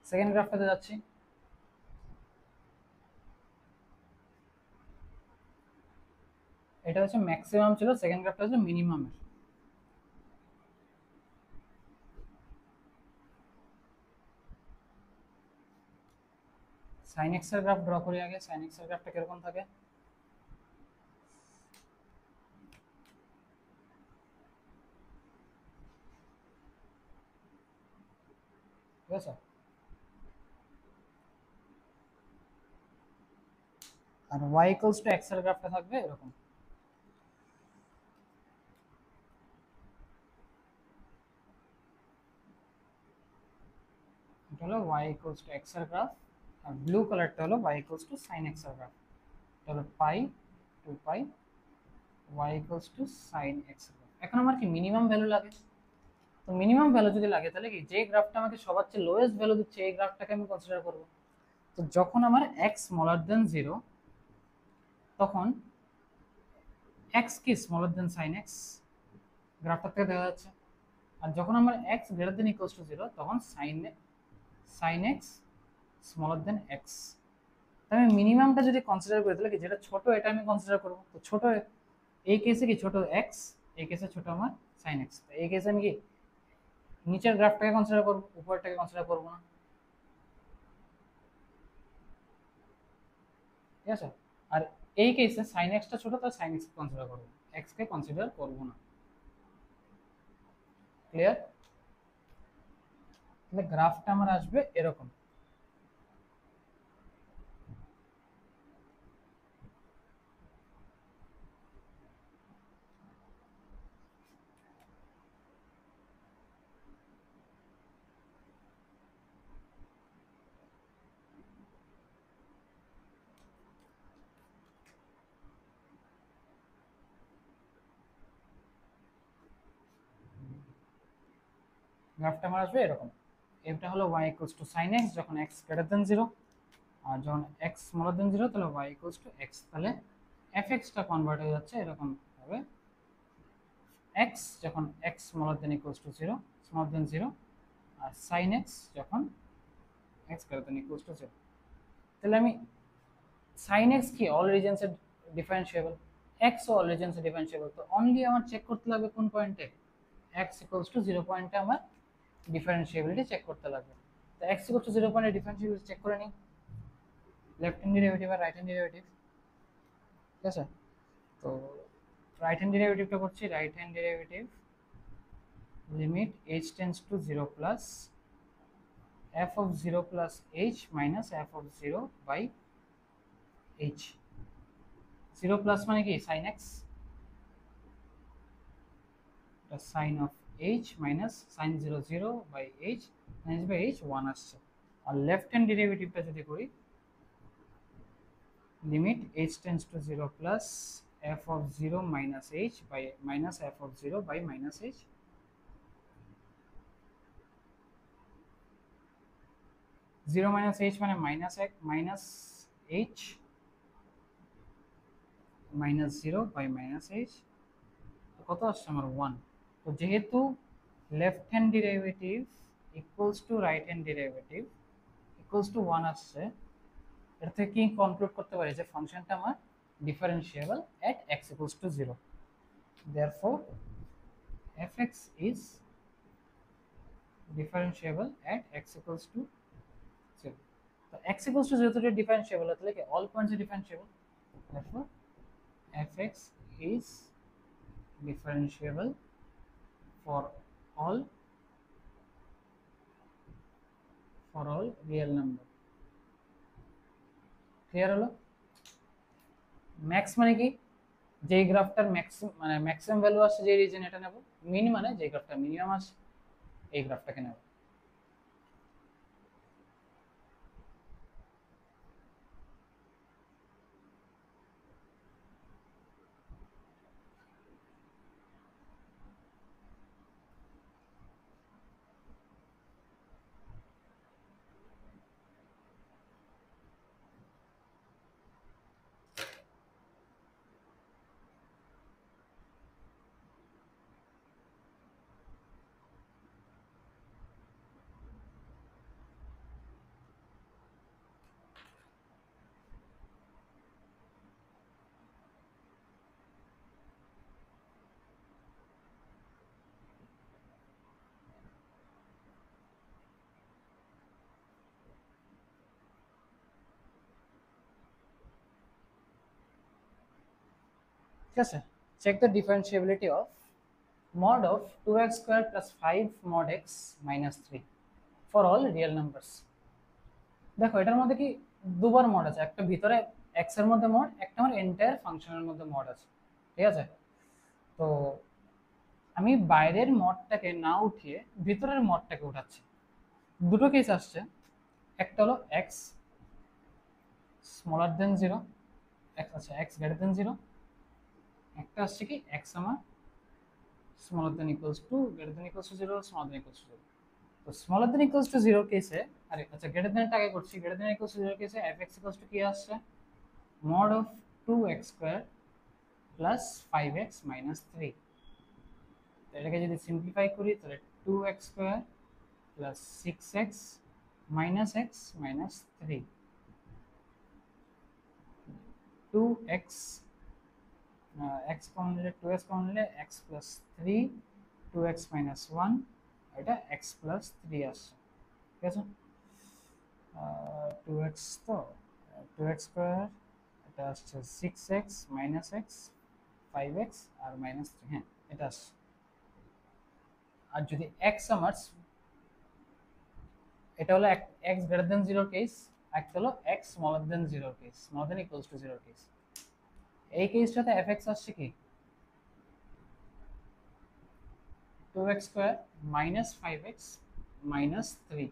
সেকেন্ড গ্রাফটাতে যাচ্ছি। এটা হচ্ছে ম্যাক্সিমাম ছিল, সেকেন্ড গ্রাফটা হচ্ছে মিনিমামের। সাইন এক্স এর গ্রাফ ড্র করি আগে। সাইন এক্স এর গ্রাফটা কিরকম থাকে, ঠিক আছে। আর y ইকুয়ালস টু x এর গ্রাফটা থাকবে এরকম। এটা হলো y ইকুয়ালস টু x এর গ্রাফ, আর ব্লু কালারটা হলো y equals to sin x এর গ্রাফ। এটা হলো পাই 2 পাই y equals to sin x এর গ্রাফ। এখন আমার কি মিনিমাম ভ্যালু লাগে? তো মিনিমাম ভ্যালু যদি লাগে তাহলে কি, যে গ্রাফটা আমাকে সবার চেয়ে লোয়েস্ট ভ্যালু দিচ্ছে এই গ্রাফটাকে আমি কনসিডার করব। তো যখন আমার x স্মলার দেন 0 তখন x কি স্মলার দেন sin x, গ্রাফটা থেকে দেখা যাচ্ছে। আর যখন আমার x greater than equals to 0 তখন sin x স্মলার দেন x। আমি মিনিমামটা যদি কনসিডার করি তাহলে কি, যেটা ছোট এটা আমি কনসিডার করব। তো ছোট এই কেসে কি ছোট x, এই কেসে ছোট আমার sin x। তো এই কেসে আমি কি নিচের গ্রাফটাকে কনসিডার করব, উপরেরটাকে কনসিডার করব না। ঠিক আছে। আর এই কেসে sin x টা ছোট, তার sin x কে কনসিডার করব, x কে কনসিডার করব না। ক্লিয়ার? তাহলে গ্রাফটা আমার আসবে এরকম। গ্রাফটা আমার আসবে এরকম। এটা হলো y equals to sin x যখন x গ্রেটার দেন 0, আর যখন x স্মলার দেন 0 তাহলে y ইকুয়ালস টু x। তাহলে fx টা কনভার্ট হয়ে যাচ্ছে এরকম হবে, x যখন x smaller than equals to 0, smaller than 0, আর sin x যখন x greater than equals to 0। তাহলে আমি sin x কি অল রিজনস এর ডিফারেন্সিয়েবল, x ও অল রিজনস এর ডিফারেন্সিয়েবল। তো অনলি আমার চেক করতে লাগবে কোন পয়েন্টে, x ইকুয়ালস টু 0 পয়েন্টে আমার ডিফারেন্সিয়েবিলিটি চেক করতে লাগবে। তো x ইকুয়ালস টু 0 পয়েন্টে ডিফারেন্সিয়েবিলিটি চেক করে নিই, লেফট হ্যান্ড ডেরিভেটিভ আর রাইট হ্যান্ড ডেরিভেটিভ। ঠিক আছে। তো রাইট হ্যান্ড ডেরিভেটিভটা করছি, right hand derivative limit h tends to 0 plus f of 0 plus h minus f of 0 by h। 0 plus মানে কি sin x, sin of h minus sin 0 0 by h minus by h 1 আসছে। আর লেফট হ্যান্ড ডেরিভেটিভটা যদি করি, limit h tends to 0 plus f of 0 minus h by minus f of 0 by minus h। 0 minus h মানে minus h minus h minus 0 by minus h, কত আসছে আমার 1। তো যেহেতু left hand derivative equals to right hand derivative equals to 1 আসছে, এর থেকে কি কনক্লুড করতে পারি যে ফাংশনটা আমার differentiable at x equals to 0। Therefore fx is differentiable at x equals to 0। তো x equals to 0 তো ডিফারেন্সিয়েবল তাহলে কি all points A differentiable. therefore fx is differentiable for all real number। Clear হলো? ম্যাক্স মানে কি, যেই গ্রাফটার ম্যাক্সিমাম ভ্যালু আসছে যে রিজন এটা নেব, মিন মানে যে গ্রাফটা মিনিমাম আসছে এই গ্রাফটাকে নেব। ঠিক আছে। Check the differentiability of mod of 2x square plus 5 mod x minus 3। For all real numbers. দেখো এটার মধ্যে কি দুবার মড আছে, একটা ভিতরে এক্স এর মধ্যে মড, একটা আমার এন্টায়ার ফাংশনের মধ্যে মড আছে, ঠিক আছে? তো আমি বাইরের মডটাকে না উঠিয়ে ভিতরের মডটাকে উঠাচ্ছি। দুটো কেস আসছে, একটা হলো এক্স স্মলার দেন জিরো, আচ্ছা এক্স গ্রেটার দেন জিরো, একটা আসছে কি এক্স আমার smaller than equals to greater than equals to zero, smaller than equals to zero. তো smaller than equals to zero কেসে, আরে আচ্ছা গ্রেটার দেন আগে করছি, greater than equals to zero কেসে এফ এক্স ইকুয়ালস টু কি আসছে, mod of 2x square plus 5x minus 3। এটাকে যদি সিম্পলিফাই করি তাহলে 2x square plus 6x minus x minus 3, 2x x common নিলে 2x কমন নিলে x প্লাস 3, 2x মাইনাস 1, এটা x প্লাস 3 আসছে, ঠিক আছে? 2x তো 2x স্কয়ার, এটা আসছে 6x মাইনাস x 5x আর মাইনাস 3, হ্যাঁ এটা আসছে। আর যদি x আমার, এটা হলো x গ্রেটার দেন 0 কেস, একটা হলো x smaller than 0 case, smaller than equals to 0 case. এই কেসটাতে fx আসছে কি 2x square minus 5x minus 3,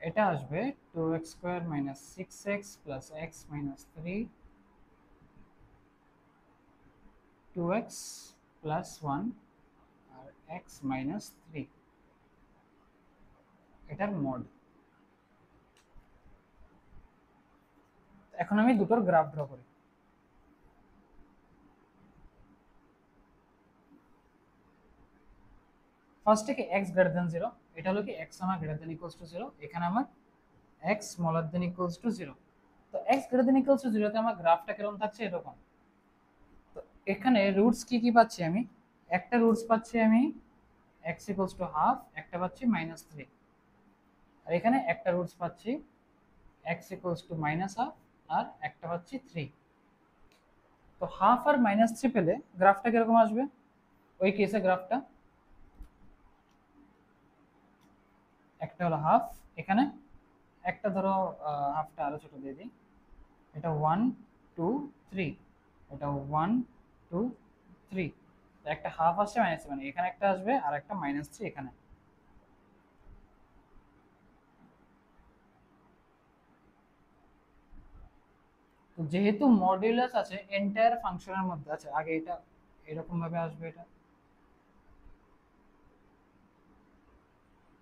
এটা আসবে 2x square minus 6x plus x minus 3, 2x plus 1 আর x মাইনাস 3, এটার মড। এখন আমি দুটোর গ্রাফ ড্র করি। ফার্স্ট থেকে x গ্রেটার দেন 0, এটা হলো কি x আমার গ্রেটার দেন ইকুয়ালস টু 0, এখানে আমার x smaller than equals to 0। তো x greater than equals to 0 তে আমার গ্রাফটা কেমন থাকছে এরকম। তো এখানে রুটস কি কি পাচ্ছি আমি, একটা রুটস পাচ্ছি আমি x ইকুয়ালস টু হাফ, একটা পাচ্ছি মাইনাস 3, আর এখানে একটা রুটস পাচ্ছি x equals to minus half আর একটা পাচ্ছি 3। তো হাফ আর মাইনাস 3 পেলে গ্রাফটা কিরকম আসবে, ওই কেসে গ্রাফটা একটা হলো হাফ, এখানে একটা ধরো হাফটা আরো ছোট দিয়ে দিই, এটা 1 2 3, এটা 1 2 3, একটা হাফ আসছে মাইনাস, মানে এখানে একটা আসবে আর একটা মাইনাস 3 এখানে। তো যেহেতু মডুলাস আছে এন্টায়ার ফাংশনের মধ্যে আছে, আগে এটা এরকম ভাবে আসবে, এটা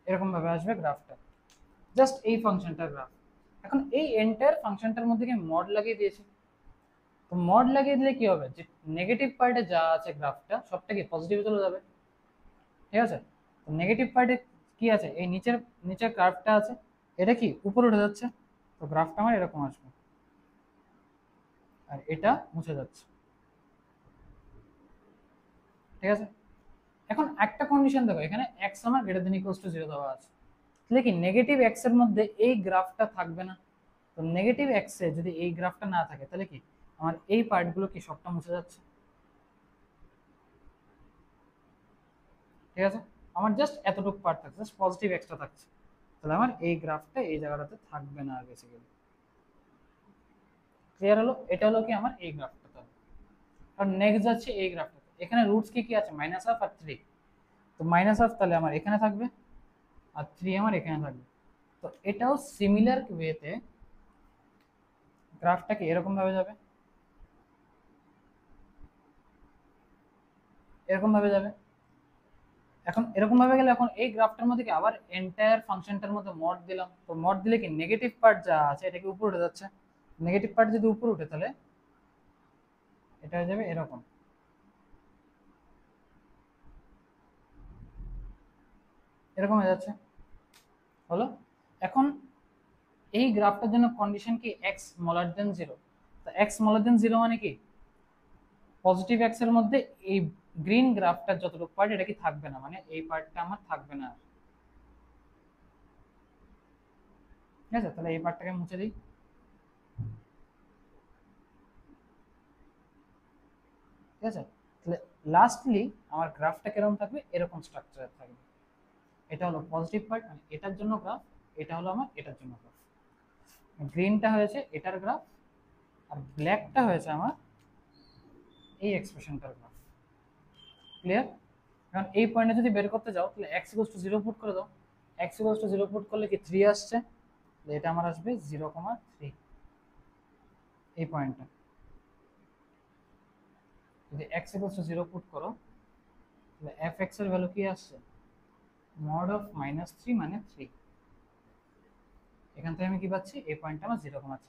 এরকম ভাবে আসবে গ্রাফটা, জাস্ট এই ফাংশনটার গ্রাফ। এখন এই এন্টায়ার ফাংশনটার মধ্যে কি মড লাগিয়ে দিয়েছি, তো মড লাগিয়ে দিলে কি হবে, যে নেগেটিভ পার্টে যা আছে গ্রাফটা সবটা কি পজিটিভে চলে যাবে, ঠিক আছে? তো নেগেটিভ পার্টে কি আছে, এই নিচের নিচের গ্রাফটা আছে, এটা কি উপরে উঠে যাচ্ছে, তো গ্রাফটা আমার এরকম আসবে, আর এটা মুছে যাচ্ছে, ঠিক আছে? এখন একটা কন্ডিশন দেখো, এখানে x আমার গ্রেটার দেন ইকুয়ালস টু 0 দেওয়া আছে, তাহলে কি নেগেটিভ x এর মধ্যে এই গ্রাফটা থাকবে না। তো নেগেটিভ x এ যদি এই গ্রাফটা না থাকে তাহলে কি আমার এই পার্টগুলো কি সবটা মুছে যাচ্ছে, ঠিক আছে? আমার জাস্ট এতটুকু পার্ট থাকছে, জাস্ট পজিটিভ এক্সট্রা থাকছে, তাহলে আমার এই গ্রাফটা এই জায়গাটাতে থাকবে না আর বেসিক্যালি। ক্লিয়ার হলো? এটা হলো কি আমার এই গ্রাফটা, তাহলে আর নেক্সট যাচ্ছে এই গ্রাফটা, এখানে রুটস কি কি আছে মাইনাস হাফ আর 3, তো মাইনাস হাফ তাহলে আমার এখানে থাকবে আর 3 আমার এখানে থাকবে। তো এটাও সিমিলার ওয়েতে গ্রাফটা কি এরকম ভাবে যাবে, এরকম ভাবে যাবে। এখন এরকম ভাবে গেলে এখন এই গ্রাফটার মধ্যে কি আবার এন্টায়ার ফাংশনটার মধ্যে মড দিলাম, তো মড দিলে কি নেগেটিভ পার্ট যা আছে এটা কি উপরে উঠে যাচ্ছে, নেগেটিভ পার্ট যদি উপরে উঠে তাহলে এটা হয়ে যাবে এরকম, এরকম হয়ে যাচ্ছে, হলো? এখন এই গ্রাফটার জন্য কন্ডিশন কি এক্স স্মলার দেন 0, তো এক্স স্মলার দেন 0 মানে কি পজিটিভ এক্স এর মধ্যে এই গ্রিন গ্রাফটার যতটুকু পার্ট এটা কি থাকবে না, মানে এই পার্টটা আমার থাকবে না, ঠিক আছে? তাহলে এই পার্টটাকে মুছে দিই, ঠিক আছে? তাহলে লাস্টলি আমার গ্রাফটা কিরকম থাকবে, এরকম স্ট্রাকচার থাকবে। এটা হলো পজিটিভ পার্ট, মানে এটার জন্য গ্রাফ, এটা হলো আমার এটার জন্য গ্রাফ। গ্রিনটা হয়েছে এটার গ্রাফ, আর ব্ল্যাকটা হয়েছে আমার এই এক্সপ্রেশনটার গ্রাফ। ক্লিয়ার? কারণ এই পয়েন্টে যদি বের করতে যাও তাহলে x ইকুয়ালস টু 0 পুট করে দাও। x ইকুয়ালস টু 0 পুট করলে কি 3 আসছে, তাহলে এটা আমার আসবে 0,3 এই পয়েন্টটা। যদি x ইকুয়ালস টু 0 পুট করো তাহলে fx এর ভ্যালু কি আসছে, মড অফ -3 মানে 3। এখান থেকে আমি কি পাচ্ছি, এই পয়েন্টটা আমার 0,3।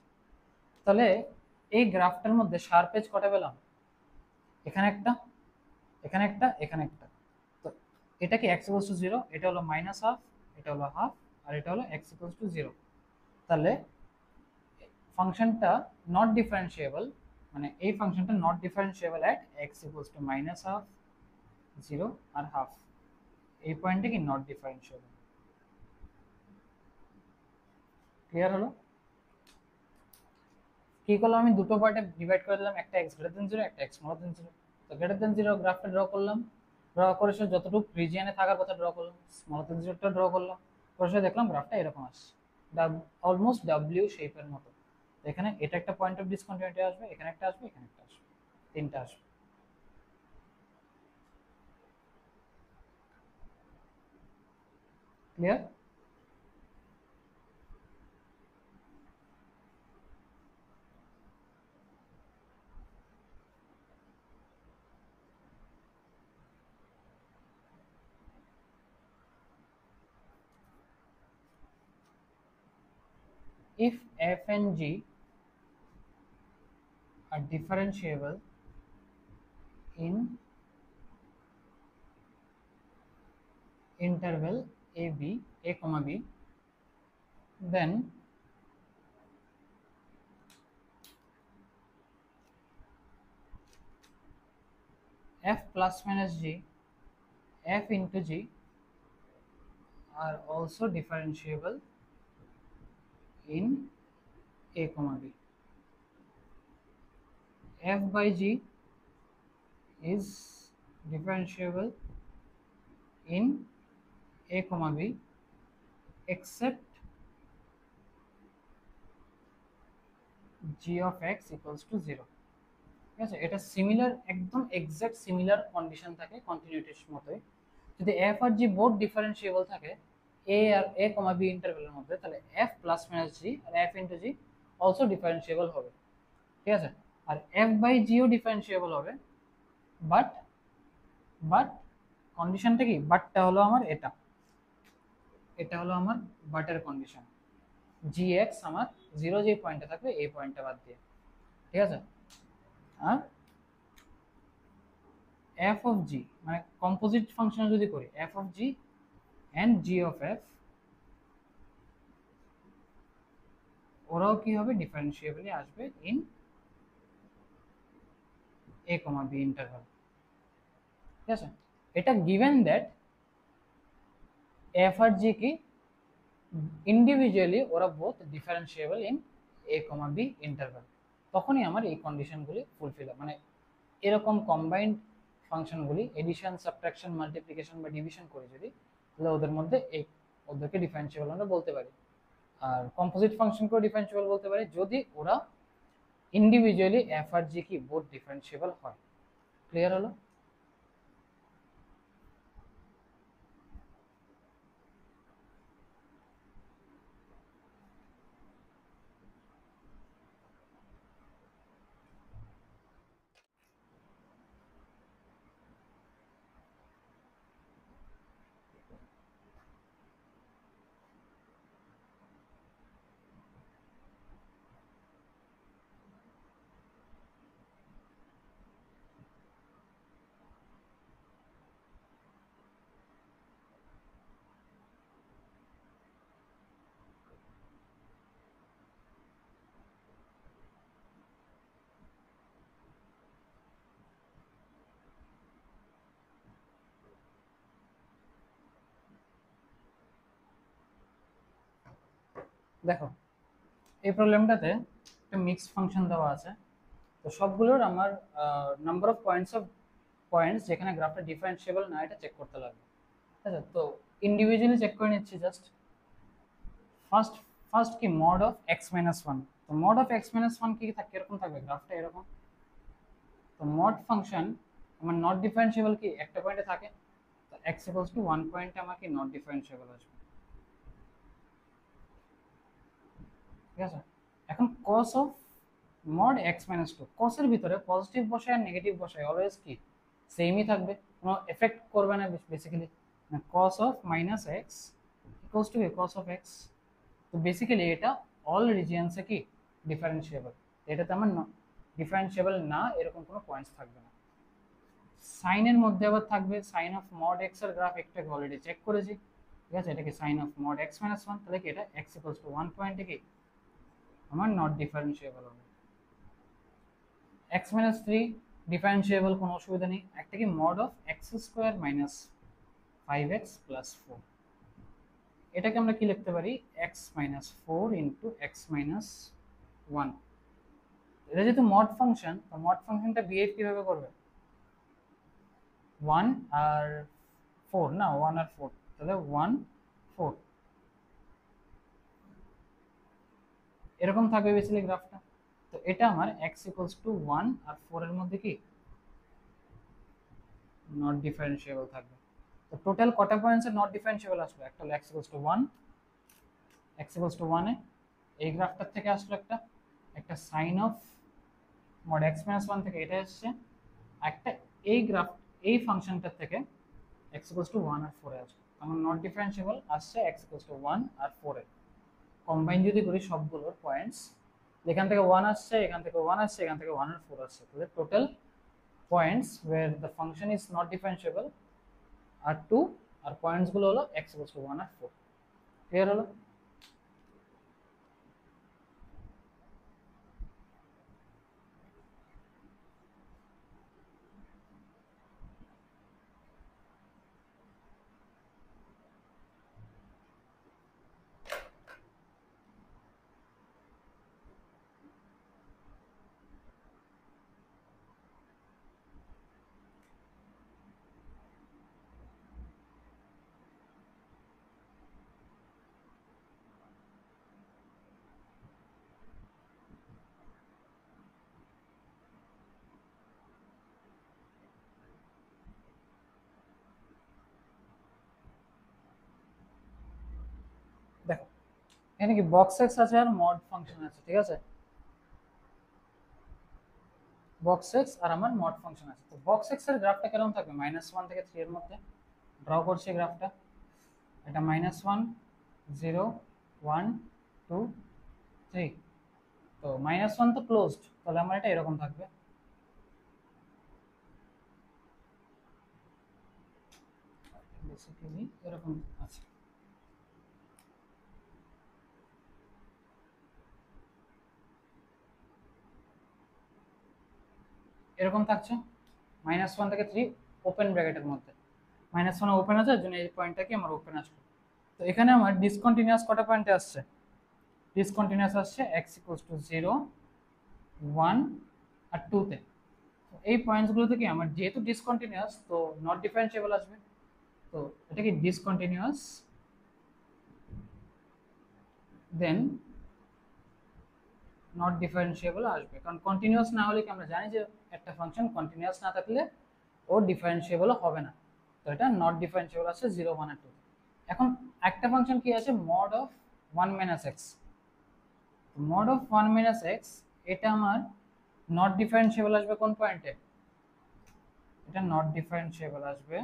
তাহলে এই গ্রাফটার মধ্যে শার্প এজ কটা পেলাম, এখানে একটা, এখানে একটা, এখানে একটা। তো এটা কি x ইকুয়ালস টু 0, এটা হলো -হাফ, এটা হলো হাফ, আর এটা হলো x ইকুয়ালস টু 0। তাহলে ফাংশনটা নট ডিফারেন্সিয়েবল, মানে এই ফাংশনটা not differentiable at x equals to -half, 0 আর হাফ। এই পয়েন্টে কি নট ডিফারেন্সিয়েবল। ক্লিয়ার হলো? কি করলাম, আমি দুটো পার্টে ডিভাইড করে দিলাম, একটা x গ্রেটার দেন 0, একটা x স্মলার দেন 0। তো গ্রেটার দেন 0 গ্রাফটা ড্র করলাম, ড্র করে সে যতটুকু রিজিয়নে থাকার কথা ড্র করলাম, স্মলার দেন 0টা ড্র করলাম, করে সে দেখলাম গ্রাফটা এরকম আসছে, অলমোস্ট ডাব্লিউ শেপের মতো। তো এখানে এটা একটা পয়েন্ট অফ ডিসকন্টিনিউটি আসবে, এখানে একটা আসবে, এখানে একটা আসবে, তিনটা আসবে। Clear? If f and g are differentiable in interval a comma b, then f plus minus g, f into g are also differentiable in a comma b. F by g is differentiable in a comma b except g of x equals to 0. ঠিক আছে, এটা সিমিলার, একদম এক্সাক্ট সিমিলার কন্ডিশন থাকে কন্টিনিউটির মতোই। যদি f আর g বোথ ডিফারেন্সিয়েবল থাকে a আর a কমা b ইন্টারভ্যালের মধ্যে, তাহলে f প্লাস মাইনাস g আর f into g also differentiable হবে। ঠিক আছে, আর f বাই g ও ডিফারেন্সিয়েবল হবে, বাট বাট কন্ডিশনটা কি, বাটটা হলো আমার এটা, এটা হলো আমার বাটের কন্ডিশন, gx আমার 0 যে পয়েন্টে থাকবে এই পয়েন্টটা বাদ দিয়ে। ঠিক আছে, আর f of g মানে কম্পোজিট ফাংশন যদি করি, f of g and g of f ওরাও কি হবে, ডিফারেন্সিয়েবলি আসবে in a comma b interval. ঠিক আছে, এটা গিভেন দ্যাট f আর g কি ইন্ডিভিজুয়ালি ওরা both differentiable in a comma b interval, তখনই আমার এই কন্ডিশনগুলি ফুলফিল হয়। মানে এরকম কম্বাইন্ড ফাংশনগুলি এডিশন, সাবট্রাকশন, মাল্টিপ্লিকেশন বা ডিভিশন করে যদি, তাহলে ওদের মধ্যে এই ওদেরকে ডিফারেন্সিয়েবল আমরা বলতে পারি। আর কম্পোজিট ফাংশনকেও ডিফারেন্সিয়েবল বলতে পারি যদি ওরা ইন্ডিভিজুয়ালি এফ আর জি কি বোথ ডিফারেন্সিয়েবল হয়। ক্লিয়ার হলো? দেখো এই প্রবলেমটাতে একটা মিক্সড ফাংশন দেওয়া আছে, তো সবগুলোর আমার নাম্বার অফ পয়েন্টস যেখানে গ্রাফটা ডিফারেন্সিয়েবল না এটা চেক করতে লাগবে। ঠিক আছে, তো ইন্ডিভিজুয়ালি চেক করে নিচ্ছি জাস্ট। ফার্স্ট ফার্স্ট কি mod of x minus one. তো mod of x minus one কি থাকে, এরকম থাকবে গ্রাফটা এরকম। তো মড ফাংশন আমার নট ডিফারেন্সিয়েবল কি একটা পয়েন্টে থাকে, তো x ইকুয়ালস টু 1 পয়েন্টে আমার কি নট ডিফারেন্সিয়েবল আসবে। ঠিক আছে, এখন cos of mod x minus two, cos এর ভিতরে পজিটিভ বসায় আর নেগেটিভ বসায় অলওয়েজ কি সেমই থাকবে, কোনো এফেক্ট করবে না basically. cos of minus x equals two cos of x. তো বেসিক্যালি এটা অল রিজিয়নসে কি ডিফারেন্সিয়েবল, এটাতে আমার ডিফারেন্সিয়েবল না এরকম কোনো পয়েন্টস থাকবে না। সাইনের মধ্যে আবার থাকবে সাইন অফ মড এক্স এর গ্রাফ একটাকে অলরেডি চেক করেছি। ঠিক আছে, এটা কি sine of mod x minus one, তাহলে কি এটা এক্স ইকুয়ালস টু 1 পয়েন্টে কি আমার নট ডিফারেন্সিয়েবল হবে। এক্স মাইনাস থ্রি ডিফারেন্সিয়েবল, কোনো অসুবিধা নেই। একটা কি mod of x square minus 5x plus 4, এটাকে আমরা কি লিখতে পারি x minus 4 into x minus 1। এটা যেহেতু মড ফাংশন, তো মড ফাংশনটা বিহেভ কিভাবে করবে, 1 আর 4 না, 1 আর 4, তাহলে 1 4 এরকম থাকবে বেসিক্যালি গ্রাফটা। তো এটা আমার x ইকুয়ালস টু 1 আর 4 এর মধ্যে কি নট ডিফারেন্সিয়েবল থাকবে। তো টোটাল কটা পয়েন্টস নট ডিফারেন্সিয়েবল আসলো, একটা হলো x equals to 1, x equals to 1 এ এই গ্রাফটার থেকে আসলো একটা sine of mod x minus 1 থেকে এটা আসছে, একটা এই গ্রাফ এই ফাংশনটার থেকে x ইকুয়ালস টু 1 আর 4 এ আসবে। আমার নট ডিফারেন্সিয়েবল আসছে x ইকুয়ালস টু 1 আর 4 এ। কম্বাইন যদি করি সবগুলোর পয়েন্টস, এখান থেকে 1 আসছে, এখান থেকে 1 আসছে, এখান থেকে 1 আর 4 আসছে, তাহলে total points where the function is not differentiable আর 2, আর পয়েন্টস গুলো হলো x ইকুয়ালস টু 1 আর 4। ক্লিয়ার হলো? দেখো এখানে কি বক্স এক্স আছে আর মড ফাংশন আছে। ঠিক আছে, বক্স এক্স আর আমার মড ফাংশন আছে। তো বক্স এক্স এর গ্রাফটা কেমন থাকবে, -1 থেকে 3 এর মধ্যে ড্র করছি গ্রাফটা। এটা -1 0 1 2 3, তো -1 তো ক্লোজড, তাহলে আমার এটা এরকম থাকবে। বেসিক্যালি এরকম আছে। এরকম থাকছে -1 থেকে 3 ওপেন ব্র্যাকেটের মধ্যে, -1 ওপেন আছে, এর জন্য এই পয়েন্টটা কি আমার ওপেন আসবে। তো এখানে আমার ডিসকন্টিনিউয়াস কটা পয়েন্টে আসছে, ডিসকন্টিনিউয়াস আসছে x ইকুয়ালস টু 0 1 আর 2 তে। তো এই পয়েন্টসগুলোতে কি আমার যেহেতু ডিসকন্টিনিউয়াস, তো নট ডিফারেন্সিয়েবল আসবে। তো এটা কি ডিসকন্টিনিউয়াস, দেন নট ডিফারেন্সিয়েবল আসবে, কারণ কন্টিনিউয়াস না হলে কি আমরা জানি যে একটা ফাংশন কন্টিনিউয়াস না থাকলে ও ডিফারেন্সিয়েবল হবে না। তো এটা নট ডিফারেন্সিয়েবল আছে 0 1 আর 2। এখন একটা ফাংশন কি আছে mod of 1 minus x, mod of 1 minus x, এটা আমার নট ডিফারেন্সিয়েবল আসবে কোন পয়েন্টে, এটা নট ডিফারেন্সিয়েবল আসবে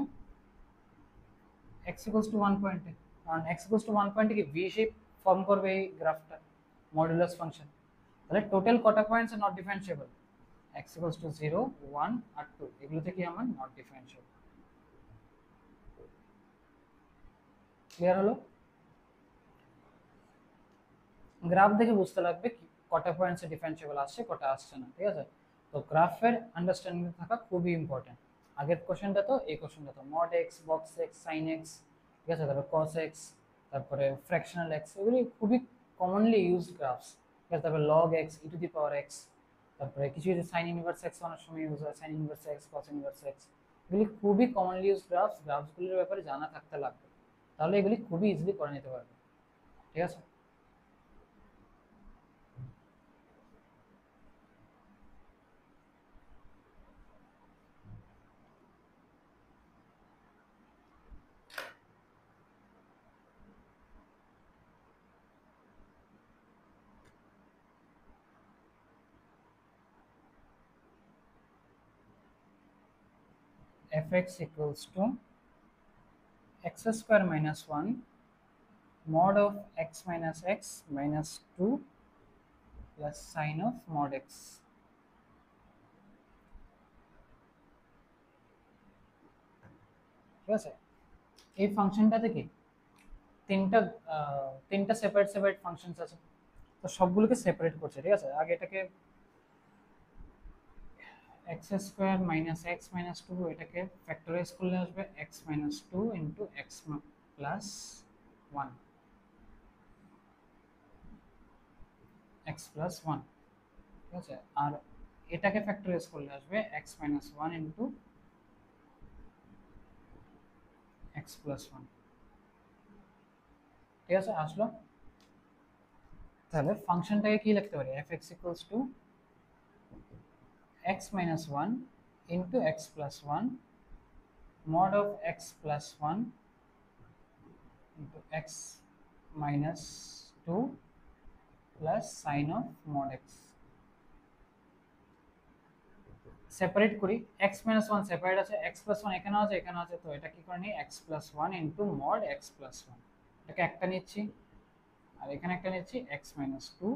x ইকুয়ালস টু 1 পয়েন্টে, কারণ x ইকুয়ালস টু 1 পয়েন্টে কি ভি শেপ ফর্ম করবে এই গ্রাফটা মডুলাস ফাংশন। তাহলে টোটাল কটা points not differentiable, x equals to 0 1 আর 2, এগুলোতে কি আমার নট ডিফারেন্সিয়েবল। ক্লিয়ার হলো? গ্রাফ দেখে বুঝতে লাগবে কি কটা পয়েন্টসে ডিফারেন্সিয়েবল আসছে কটা আসছে না। ঠিক আছে, তো গ্রাফের আন্ডারস্ট্যান্ডিং থাকা খুবই ইম্পর্টেন্ট। আগের কোশ্চেনটা তো এই কোশ্চেনটা তো mod x, box x, sine x, ঠিক আছে, তারপরে কস এক্স, তারপরে ফ্র্যাকশনাল এক্স, এগুলি খুবই কমনলি ইউজড গ্রাফস। ঠিক আছে, তারপরে log x, e to the power x, তারপরে কিছু কিছু সাইন ইনভার্স এক্স অনেক সময় ইউজ হয়, sign inverse x, cos inverse x, এগুলি খুবই কমনলি ইউজ গ্রাফসগুলির ব্যাপারে জানা থাকতে লাগবে, তাহলে এগুলি খুবই ইজিলি করে নিতে পারবে। ঠিক আছে, fx equals to x square minus 1 mod of x minus x minus 2 plus sine of mod x। ঠিক আছে, এই ফাংশনটাতে কি তিনটা তিনটা সেপারেট সেপারেট ফাংশনস আছে, তো সবগুলোকে সেপারেট করছে। ঠিক আছে, আগে এটাকে x square minus x minus two, এটাকে ফ্যাক্টরাইজ করলে আসবে x minus two into x plus one, x plus one. ঠিক আছে, আর এটাকে ফ্যাক্টরাইজ করলে আসবে x minus one into x plus one. ঠিক আছে, আসলো। তাহলে ফাংশনটাকে কি লিখতে পারি, fx equals to x minus 1 into x plus 1 mod of x plus 1 into x minus 2 plus sine of mod x। Separate করি, x minus 1 সেপারেট আছে, x plus 1 এখানে আছে এখানে আছে, তো এটা কি করে নিই x plus 1 into mod x plus 1, এটাকে একটা নিচ্ছি আর এখানে একটা নিচ্ছি x minus 2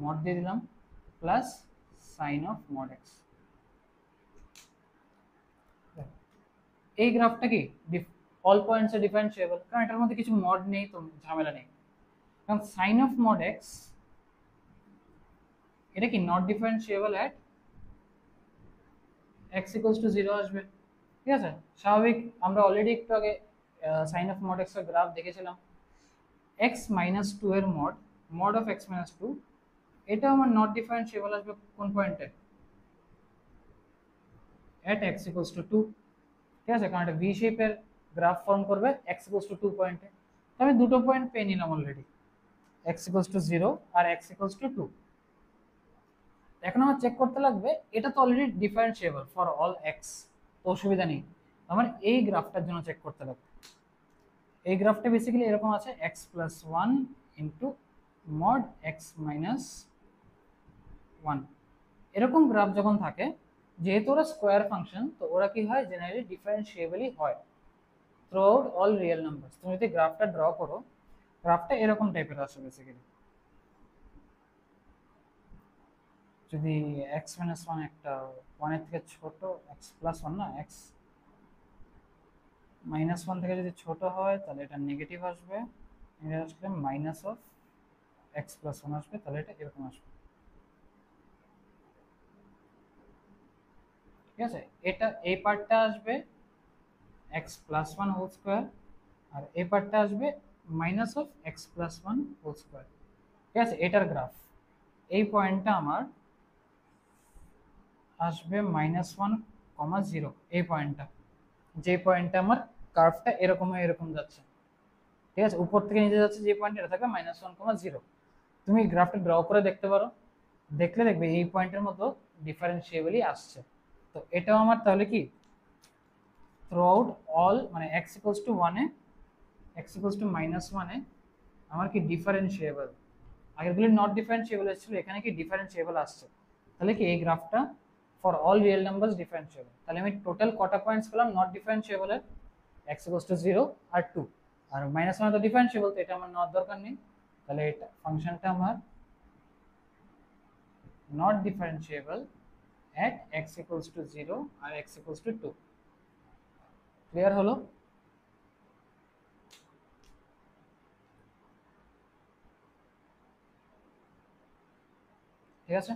mod দিয়ে দিলাম plus sine of mod x। এই গ্রাফটা কি অল পয়েন্টস এ ডিফারেন্সিয়েবল, কারণ এটার মধ্যে কিছু মড নেই, তো ঝামেলা নেই। কারণ সাইন অফ মড এক্স এটা কি not differentiable at x equals to 0 আসবে। ঠিক আছে, স্বাভাবিক, আমরা অলরেডি একটু আগে সাইন অফ মড এক্স এর গ্রাফ দেখেছিলাম। এক্স মাইনাস টু এর mod, mod of x minus two, এটা আমার নট ডিফারেন্সিয়েবল আসবে কোন পয়েন্টে, এট এক্স ইকুয়ালস টু 2। ঠিক আছে, কারণ এটা ভি শেপের গ্রাফ ফর্ম করবে x ইকুয়ালস টু 2 পয়েন্টে। তো আমি দুটো পয়েন্ট পেয়ে নিলাম অলরেডি, x ইকুয়ালস টু 0 আর x ইকুয়ালস টু 2। এখন আমার চেক করতে লাগবে, এটা তো already differentiable for all x, তো অসুবিধা নেই। আমার এই গ্রাফটার জন্য চেক করতে লাগবে। এই গ্রাফটা বেসিক্যালি এরকম আছে x plus 1 into mod x minus 1। এরকম গ্রাফ যখন থাকে, যেহেতু ওরা স্কোয়ার ফাংশন, তো ওরা কি হয় জেনারেলি ডিফারেন্সিয়েবলই হয় through out all real numbers. তুমি যদি গ্রাফটা ড্র করো, গ্রাফটা এরকম টাইপের আসে বেসিক্যালি। যদি x মাইনাস 1 একটা 1 এর থেকে ছোট, x প্লাস 1 না, x মাইনাস 1 থেকে যদি ছোট হয় তাহলে এটা নেগেটিভ আসবে, এটা আসলে মাইনাস অফ x প্লাস 1 আসবে, তাহলে এটা এরকম আসবে। ঠিক আছে, এটা এই পার্টটা আসবে x প্লাস 1 হোল স্কোয়ার, আর এই পার্টটা আসবে minus of x plus 1 whole square. ঠিক আছে, এটার গ্রাফ এই পয়েন্টটা আমার আসবে মাইনাস 1 কমা 0, এই পয়েন্টটা, যে পয়েন্টটা আমার কার্ভটা এরকম হয়ে এরকম যাচ্ছে। ঠিক আছে, উপর থেকে নিচে যাচ্ছে যে পয়েন্ট, এটা থাকবে মাইনাস 1 কমা 0। তুমি গ্রাফটা ড্র করে দেখতে পারো, দেখলে দেখবে এই পয়েন্টের মতো ডিফারেন্সিয়েবলই আসছে। তো এটাও আমার তাহলে কি থ্রু আউট অল, মানে x equals to 1 A, x equals to minus 1 এ আমার কি ডিফারেন্সিয়েবল, আগেরগুলো নট ডিফারেন্সিয়েবল এসেছিল, এখানে কি ডিফারেন্সিয়েবল আসছে। তাহলে কি এই গ্রাফটা for all real numbers differentiable. তাহলে আমি টোটাল কটা পয়েন্টস পেলাম নট ডিফারেন্সিয়েবল এর, x ইকুয়ালস টু 0 আর 2, আর মাইনাস 1 তো ডিফারেন্সিয়েবল, তো এটা আমার নেওয়ার দরকার নেই। তাহলে এটা ফাংশনটা আমার not differentiable at x equals to 0 আর x equals to 2। ক্লিয়ার হলো? ঠিক আছে।